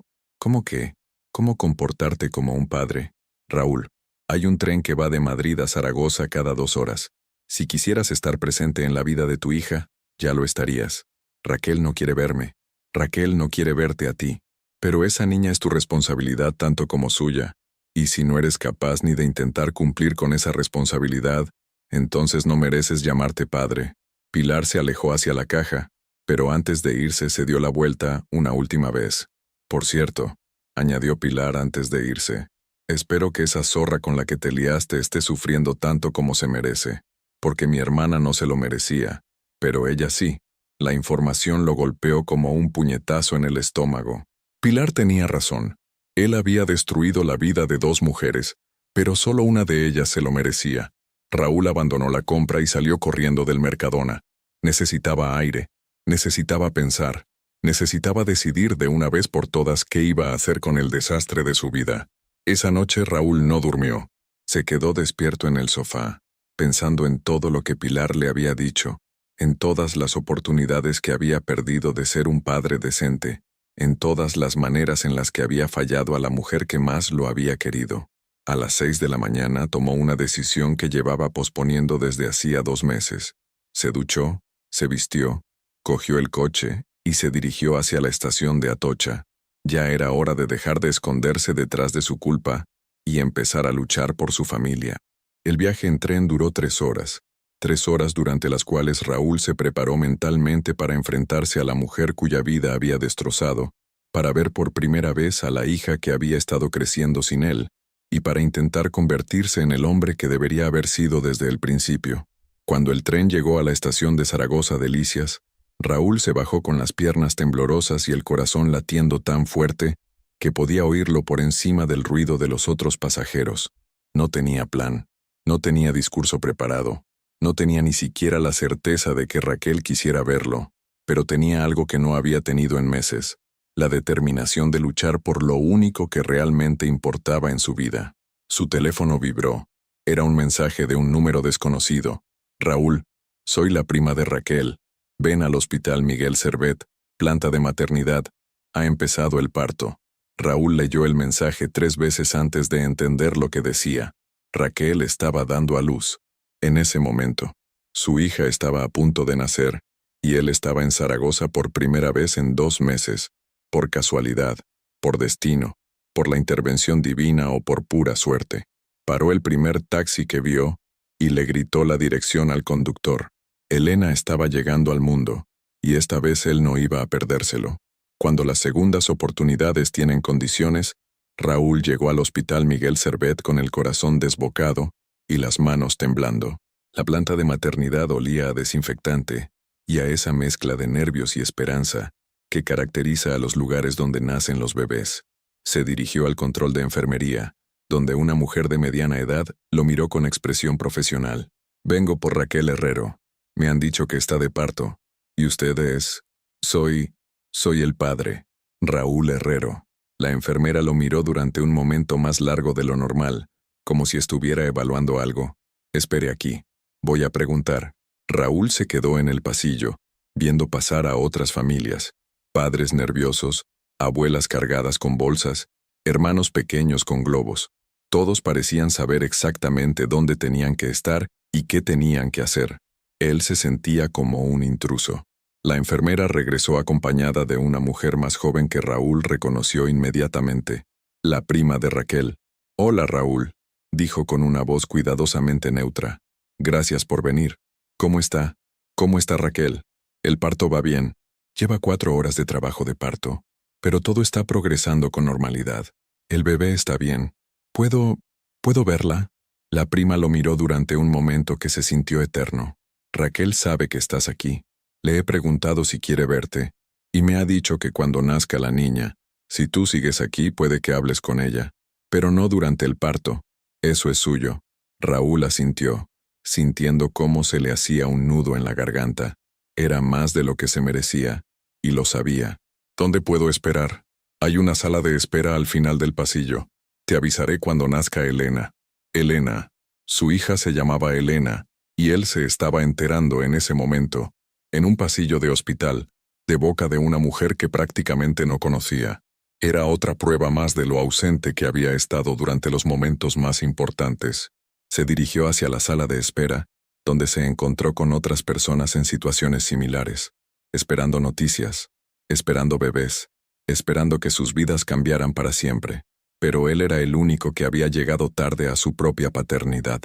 comportarte como un padre. Raúl, hay un tren que va de Madrid a Zaragoza cada 2 horas. Si quisieras estar presente en la vida de tu hija, ya lo estarías. Raquel no quiere verme. Raquel no quiere verte a ti. Pero esa niña es tu responsabilidad tanto como suya. Y si no eres capaz ni de intentar cumplir con esa responsabilidad, entonces no mereces llamarte padre. Pilar se alejó hacia la caja, pero antes de irse se dio la vuelta una última vez. Por cierto, añadió Pilar antes de irse, espero que esa zorra con la que te liaste esté sufriendo tanto como se merece, porque mi hermana no se lo merecía, pero ella sí. La información lo golpeó como un puñetazo en el estómago. Pilar tenía razón. Él había destruido la vida de 2 mujeres, pero solo una de ellas se lo merecía. Raúl abandonó la compra y salió corriendo del Mercadona. Necesitaba aire, necesitaba pensar, necesitaba decidir de una vez por todas qué iba a hacer con el desastre de su vida. Esa noche Raúl no durmió. Se quedó despierto en el sofá, pensando en todo lo que Pilar le había dicho, en todas las oportunidades que había perdido de ser un padre decente, en todas las maneras en las que había fallado a la mujer que más lo había querido. A las 6 de la mañana tomó una decisión que llevaba posponiendo desde hacía 2 meses. Se duchó, se vistió, cogió el coche y se dirigió hacia la estación de Atocha. Ya era hora de dejar de esconderse detrás de su culpa y empezar a luchar por su familia. El viaje en tren duró 3 horas. 3 horas durante las cuales Raúl se preparó mentalmente para enfrentarse a la mujer cuya vida había destrozado, para ver por primera vez a la hija que había estado creciendo sin él, y para intentar convertirse en el hombre que debería haber sido desde el principio. Cuando el tren llegó a la estación de Zaragoza Delicias, Raúl se bajó con las piernas temblorosas y el corazón latiendo tan fuerte que podía oírlo por encima del ruido de los otros pasajeros. No tenía plan, no tenía discurso preparado, no tenía ni siquiera la certeza de que Raquel quisiera verlo, pero tenía algo que no había tenido en meses, la determinación de luchar por lo único que realmente importaba en su vida. Su teléfono vibró. Era un mensaje de un número desconocido. Raúl, soy la prima de Raquel. Ven al Hospital Miguel Servet, planta de maternidad. Ha empezado el parto. Raúl leyó el mensaje 3 veces antes de entender lo que decía. Raquel estaba dando a luz. En ese momento, su hija estaba a punto de nacer, y él estaba en Zaragoza por primera vez en 2 meses, por casualidad, por destino, por la intervención divina o por pura suerte. Paró el primer taxi que vio y le gritó la dirección al conductor. Elena estaba llegando al mundo, y esta vez él no iba a perdérselo. Cuando las segundas oportunidades tienen condiciones, Raúl llegó al Hospital Miguel Servet con el corazón desbocado y las manos temblando. La planta de maternidad olía a desinfectante y a esa mezcla de nervios y esperanza que caracteriza a los lugares donde nacen los bebés. Se dirigió al control de enfermería, donde una mujer de mediana edad lo miró con expresión profesional. Vengo por Raquel Herrero. Me han dicho que está de parto. ¿Y usted es? Soy el padre, Raúl Herrero. La enfermera lo miró durante un momento más largo de lo normal, como si estuviera evaluando algo. Espere aquí. Voy a preguntar. Raúl se quedó en el pasillo, viendo pasar a otras familias. Padres nerviosos, abuelas cargadas con bolsas, hermanos pequeños con globos. Todos parecían saber exactamente dónde tenían que estar y qué tenían que hacer. Él se sentía como un intruso. La enfermera regresó acompañada de una mujer más joven que Raúl reconoció inmediatamente, la prima de Raquel. «Hola, Raúl», dijo con una voz cuidadosamente neutra. «Gracias por venir. ¿Cómo está? ¿Cómo está Raquel? El parto va bien. Lleva 4 horas de trabajo de parto, pero todo está progresando con normalidad. El bebé está bien. ¿Puedo verla?» La prima lo miró durante un momento que se sintió eterno. «Raquel sabe que estás aquí. Le he preguntado si quiere verte, y me ha dicho que cuando nazca la niña, si tú sigues aquí puede que hables con ella, pero no durante el parto. Eso es suyo». Raúl asintió, sintiendo cómo se le hacía un nudo en la garganta. Era más de lo que se merecía, y lo sabía. «¿Dónde puedo esperar?» «Hay una sala de espera al final del pasillo. Te avisaré cuando nazca Elena». Elena. Su hija se llamaba Elena, y él se estaba enterando en ese momento, en un pasillo de hospital, de boca de una mujer que prácticamente no conocía. Era otra prueba más de lo ausente que había estado durante los momentos más importantes. Se dirigió hacia la sala de espera, donde se encontró con otras personas en situaciones similares, esperando noticias, esperando bebés, esperando que sus vidas cambiaran para siempre. Pero él era el único que había llegado tarde a su propia paternidad.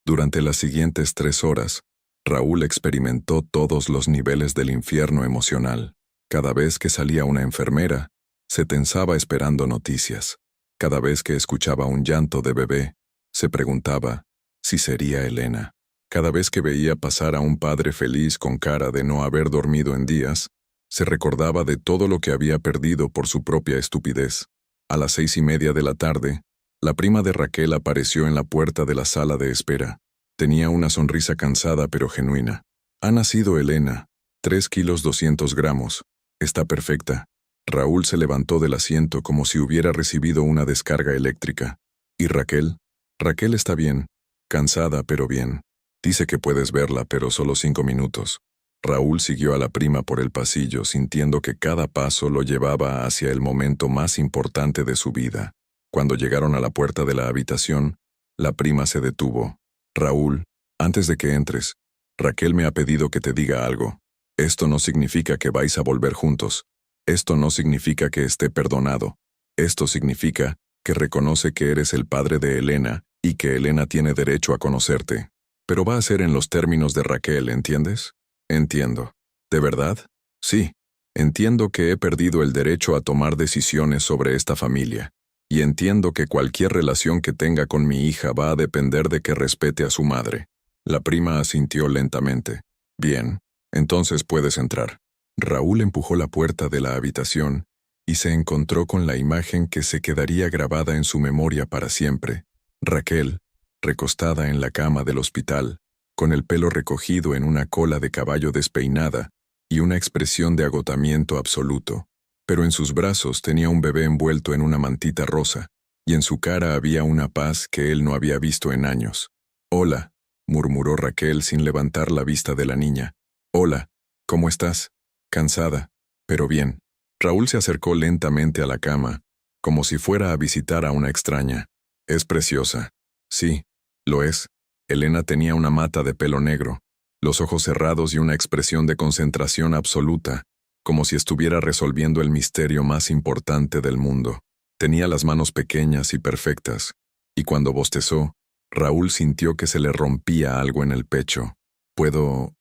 Durante las siguientes 3 horas, Raúl experimentó todos los niveles del infierno emocional. Cada vez que salía una enfermera, se tensaba esperando noticias. Cada vez que escuchaba un llanto de bebé, se preguntaba si sería Elena. Cada vez que veía pasar a un padre feliz con cara de no haber dormido en días, se recordaba de todo lo que había perdido por su propia estupidez. A las 6:30 de la tarde, la prima de Raquel apareció en la puerta de la sala de espera. Tenía una sonrisa cansada pero genuina. «Ha nacido Elena, 3 kilos 200 gramos. Está perfecta». Raúl se levantó del asiento como si hubiera recibido una descarga eléctrica. «¿Y Raquel?» «Raquel está bien. Cansada pero bien. Dice que puedes verla, pero solo 5 minutos». Raúl siguió a la prima por el pasillo, sintiendo que cada paso lo llevaba hacia el momento más importante de su vida. Cuando llegaron a la puerta de la habitación, la prima se detuvo. «Raúl, antes de que entres, Raquel me ha pedido que te diga algo. Esto no significa que vais a volver juntos. Esto no significa que esté perdonado. Esto significa que reconoce que eres el padre de Elena y que Elena tiene derecho a conocerte. Pero va a ser en los términos de Raquel, ¿entiendes?» «Entiendo». «¿De verdad?» «Sí. Entiendo que he perdido el derecho a tomar decisiones sobre esta familia. Y entiendo que cualquier relación que tenga con mi hija va a depender de que respete a su madre. La prima asintió lentamente. Bien, entonces puedes entrar. Raúl empujó la puerta de la habitación y se encontró con la imagen que se quedaría grabada en su memoria para siempre. Raquel, recostada en la cama del hospital, con el pelo recogido en una cola de caballo despeinada y una expresión de agotamiento absoluto. Pero en sus brazos tenía un bebé envuelto en una mantita rosa, y en su cara había una paz que él no había visto en años. «Hola», murmuró Raquel sin levantar la vista de la niña. «Hola, ¿cómo estás?» «Cansada, pero bien». Raúl se acercó lentamente a la cama, como si fuera a visitar a una extraña. «Es preciosa». «Sí, lo es». Elena tenía una mata de pelo negro, los ojos cerrados y una expresión de concentración absoluta, como si estuviera resolviendo el misterio más importante del mundo. Tenía las manos pequeñas y perfectas, y cuando bostezó, Raúl sintió que se le rompía algo en el pecho. ¿Puedo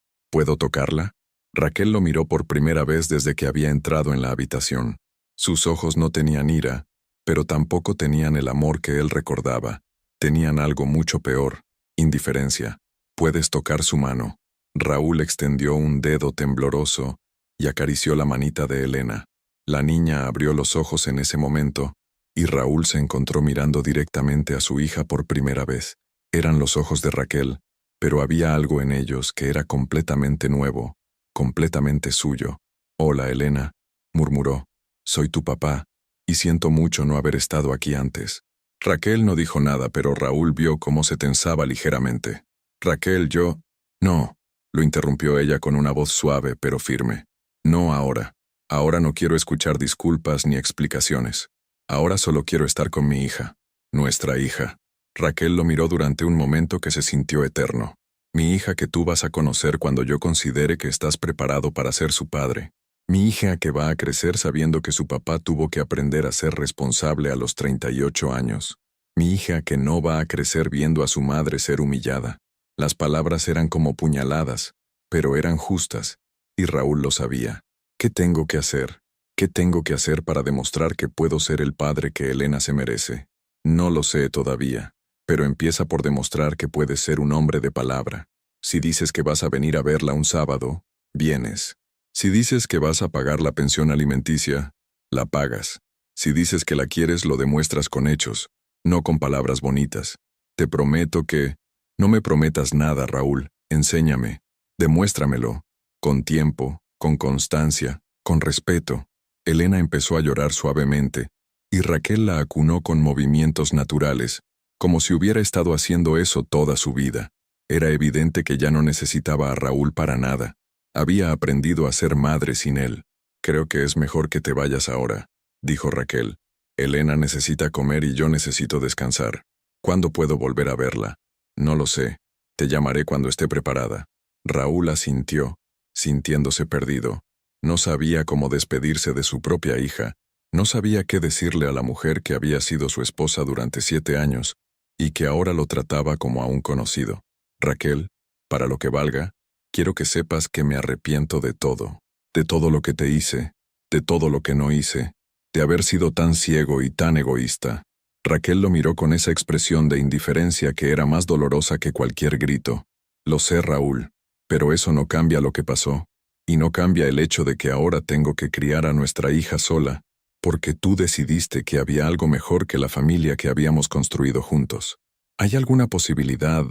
tocarla?» Raquel lo miró por primera vez desde que había entrado en la habitación. Sus ojos no tenían ira, pero tampoco tenían el amor que él recordaba. Tenían algo mucho peor, indiferencia. «Puedes tocar su mano». Raúl extendió un dedo tembloroso y acarició la manita de Elena. La niña abrió los ojos en ese momento, y Raúl se encontró mirando directamente a su hija por primera vez. Eran los ojos de Raquel, pero había algo en ellos que era completamente nuevo, completamente suyo. «Hola, Elena», murmuró. «Soy tu papá, y siento mucho no haber estado aquí antes». Raquel no dijo nada, pero Raúl vio cómo se tensaba ligeramente. «Raquel, No», lo interrumpió ella con una voz suave pero firme. «No ahora. Ahora no quiero escuchar disculpas ni explicaciones. Ahora solo quiero estar con mi hija. Nuestra hija». Raquel lo miró durante un momento que se sintió eterno. «Mi hija que tú vas a conocer cuando yo considere que estás preparado para ser su padre. Mi hija que va a crecer sabiendo que su papá tuvo que aprender a ser responsable a los 38 años. Mi hija que no va a crecer viendo a su madre ser humillada». Las palabras eran como puñaladas, pero eran justas, y Raúl lo sabía. ¿Qué tengo que hacer? ¿Qué tengo que hacer para demostrar que puedo ser el padre que Elena se merece? No lo sé todavía, pero empieza por demostrar que puedes ser un hombre de palabra. Si dices que vas a venir a verla un sábado, vienes. Si dices que vas a pagar la pensión alimenticia, la pagas. Si dices que la quieres, lo demuestras con hechos, no con palabras bonitas. Te prometo que... No me prometas nada, Raúl, enséñame, demuéstramelo, con tiempo, con constancia, con respeto. Elena empezó a llorar suavemente, y Raquel la acunó con movimientos naturales, como si hubiera estado haciendo eso toda su vida. Era evidente que ya no necesitaba a Raúl para nada. Había aprendido a ser madre sin él. «Creo que es mejor que te vayas ahora», dijo Raquel. «Elena necesita comer y yo necesito descansar. ¿Cuándo puedo volver a verla?» «No lo sé. Te llamaré cuando esté preparada». Raúl asintió, sintiéndose perdido. No sabía cómo despedirse de su propia hija. No sabía qué decirle a la mujer que había sido su esposa durante 7 años y que ahora lo trataba como a un conocido. «Raquel, para lo que valga, quiero que sepas que me arrepiento de todo lo que te hice, de todo lo que no hice, de haber sido tan ciego y tan egoísta». Raquel lo miró con esa expresión de indiferencia que era más dolorosa que cualquier grito. «Lo sé, Raúl, pero eso no cambia lo que pasó, y no cambia el hecho de que ahora tengo que criar a nuestra hija sola, porque tú decidiste que había algo mejor que la familia que habíamos construido juntos. ¿Hay alguna posibilidad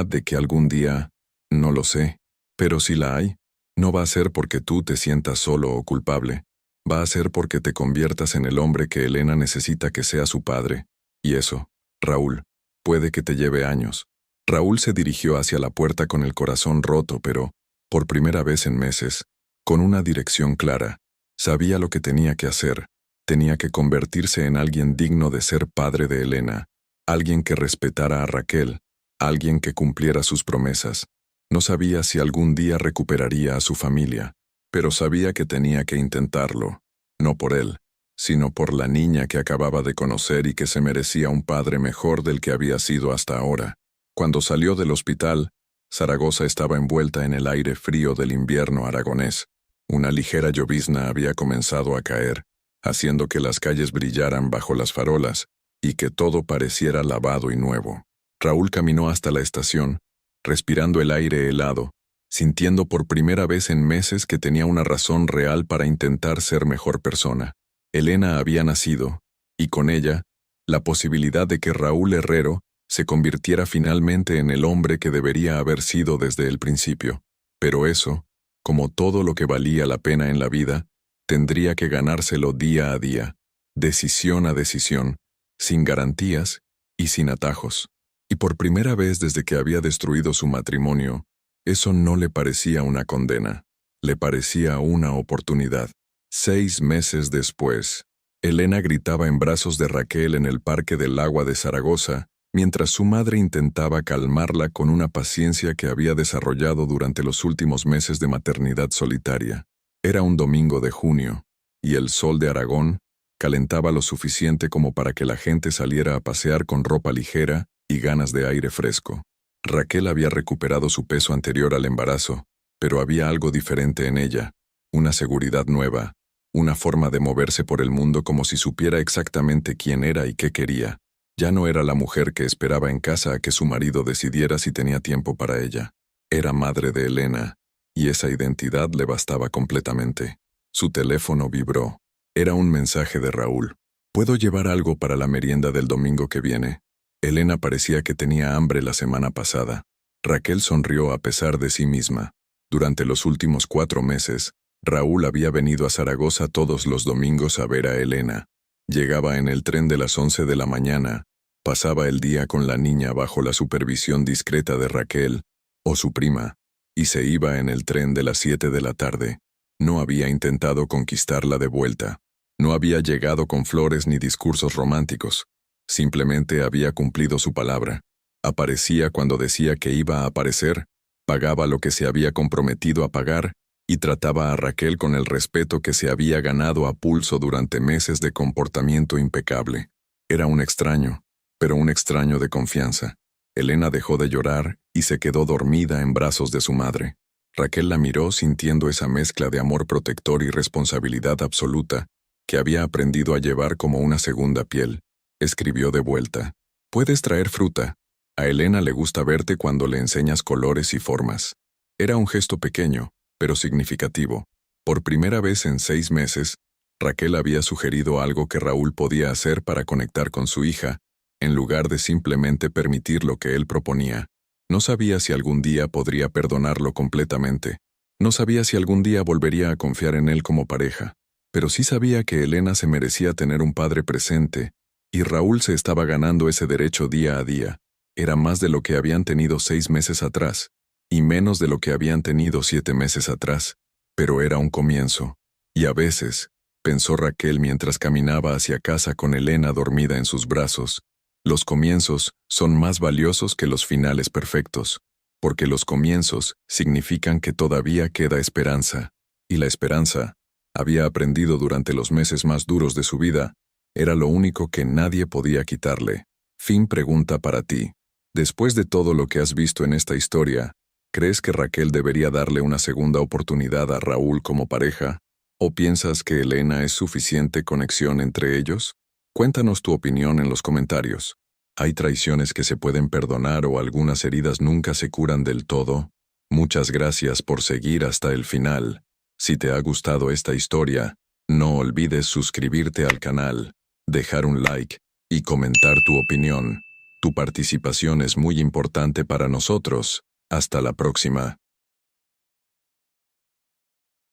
de que algún día...? No lo sé, pero si la hay, no va a ser porque tú te sientas solo o culpable. Va a ser porque te conviertas en el hombre que Elena necesita que sea su padre. Y eso, Raúl, puede que te lleve años». Raúl se dirigió hacia la puerta con el corazón roto, pero, por primera vez en meses, con una dirección clara. Sabía lo que tenía que hacer. Tenía que convertirse en alguien digno de ser padre de Elena, alguien que respetara a Raquel, alguien que cumpliera sus promesas. No sabía si algún día recuperaría a su familia, pero sabía que tenía que intentarlo, no por él, sino por la niña que acababa de conocer y que se merecía un padre mejor del que había sido hasta ahora. Cuando salió del hospital, Zaragoza estaba envuelta en el aire frío del invierno aragonés. Una ligera llovizna había comenzado a caer, haciendo que las calles brillaran bajo las farolas y que todo pareciera lavado y nuevo. Raúl caminó hasta la estación, respirando el aire helado, sintiendo por primera vez en meses que tenía una razón real para intentar ser mejor persona. Elena había nacido, y con ella, la posibilidad de que Raúl Herrero se convirtiera finalmente en el hombre que debería haber sido desde el principio. Pero eso, como todo lo que valía la pena en la vida, tendría que ganárselo día a día, decisión a decisión, sin garantías y sin atajos. Y por primera vez desde que había destruido su matrimonio, eso no le parecía una condena, le parecía una oportunidad. 6 meses después, Elena gritaba en brazos de Raquel en el Parque del Agua de Zaragoza, mientras su madre intentaba calmarla con una paciencia que había desarrollado durante los últimos meses de maternidad solitaria. Era un domingo de junio, y el sol de Aragón calentaba lo suficiente como para que la gente saliera a pasear con ropa ligera y ganas de aire fresco. Raquel había recuperado su peso anterior al embarazo, pero había algo diferente en ella, una seguridad nueva, una forma de moverse por el mundo como si supiera exactamente quién era y qué quería. Ya no era la mujer que esperaba en casa a que su marido decidiera si tenía tiempo para ella. Era madre de Elena, y esa identidad le bastaba completamente. Su teléfono vibró. Era un mensaje de Raúl. «¿Puedo llevar algo para la merienda del domingo que viene?» Elena parecía que tenía hambre la semana pasada. Raquel sonrió a pesar de sí misma. Durante los últimos 4 meses, Raúl había venido a Zaragoza todos los domingos a ver a Elena. Llegaba en el tren de las 11 de la mañana, pasaba el día con la niña bajo la supervisión discreta de Raquel, o su prima, y se iba en el tren de las 7 de la tarde. No había intentado conquistarla de vuelta. No había llegado con flores ni discursos románticos. Simplemente había cumplido su palabra. Aparecía cuando decía que iba a aparecer, pagaba lo que se había comprometido a pagar y trataba a Raquel con el respeto que se había ganado a pulso durante meses de comportamiento impecable. Era un extraño, pero un extraño de confianza. Elena dejó de llorar y se quedó dormida en brazos de su madre. Raquel la miró sintiendo esa mezcla de amor protector y responsabilidad absoluta que había aprendido a llevar como una segunda piel. Escribió de vuelta: «¿Puedes traer fruta? A Elena le gusta verte cuando le enseñas colores y formas». Era un gesto pequeño, pero significativo. Por primera vez en 6 meses, Raquel había sugerido algo que Raúl podía hacer para conectar con su hija, en lugar de simplemente permitir lo que él proponía. No sabía si algún día podría perdonarlo completamente. No sabía si algún día volvería a confiar en él como pareja. Pero sí sabía que Elena se merecía tener un padre presente, y Raúl se estaba ganando ese derecho día a día. Era más de lo que habían tenido 6 meses atrás, y menos de lo que habían tenido 7 meses atrás, pero era un comienzo. Y a veces, pensó Raquel mientras caminaba hacia casa con Elena dormida en sus brazos, los comienzos son más valiosos que los finales perfectos, porque los comienzos significan que todavía queda esperanza, y la esperanza, había aprendido durante los meses más duros de su vida, era lo único que nadie podía quitarle. Fin pregunta para ti. Después de todo lo que has visto en esta historia, ¿crees que Raquel debería darle una segunda oportunidad a Raúl como pareja? ¿O piensas que Elena es suficiente conexión entre ellos? Cuéntanos tu opinión en los comentarios. ¿Hay traiciones que se pueden perdonar o algunas heridas nunca se curan del todo? Muchas gracias por seguir hasta el final. Si te ha gustado esta historia, no olvides suscribirte al canal, dejar un like y comentar tu opinión. Tu participación es muy importante para nosotros. Hasta la próxima.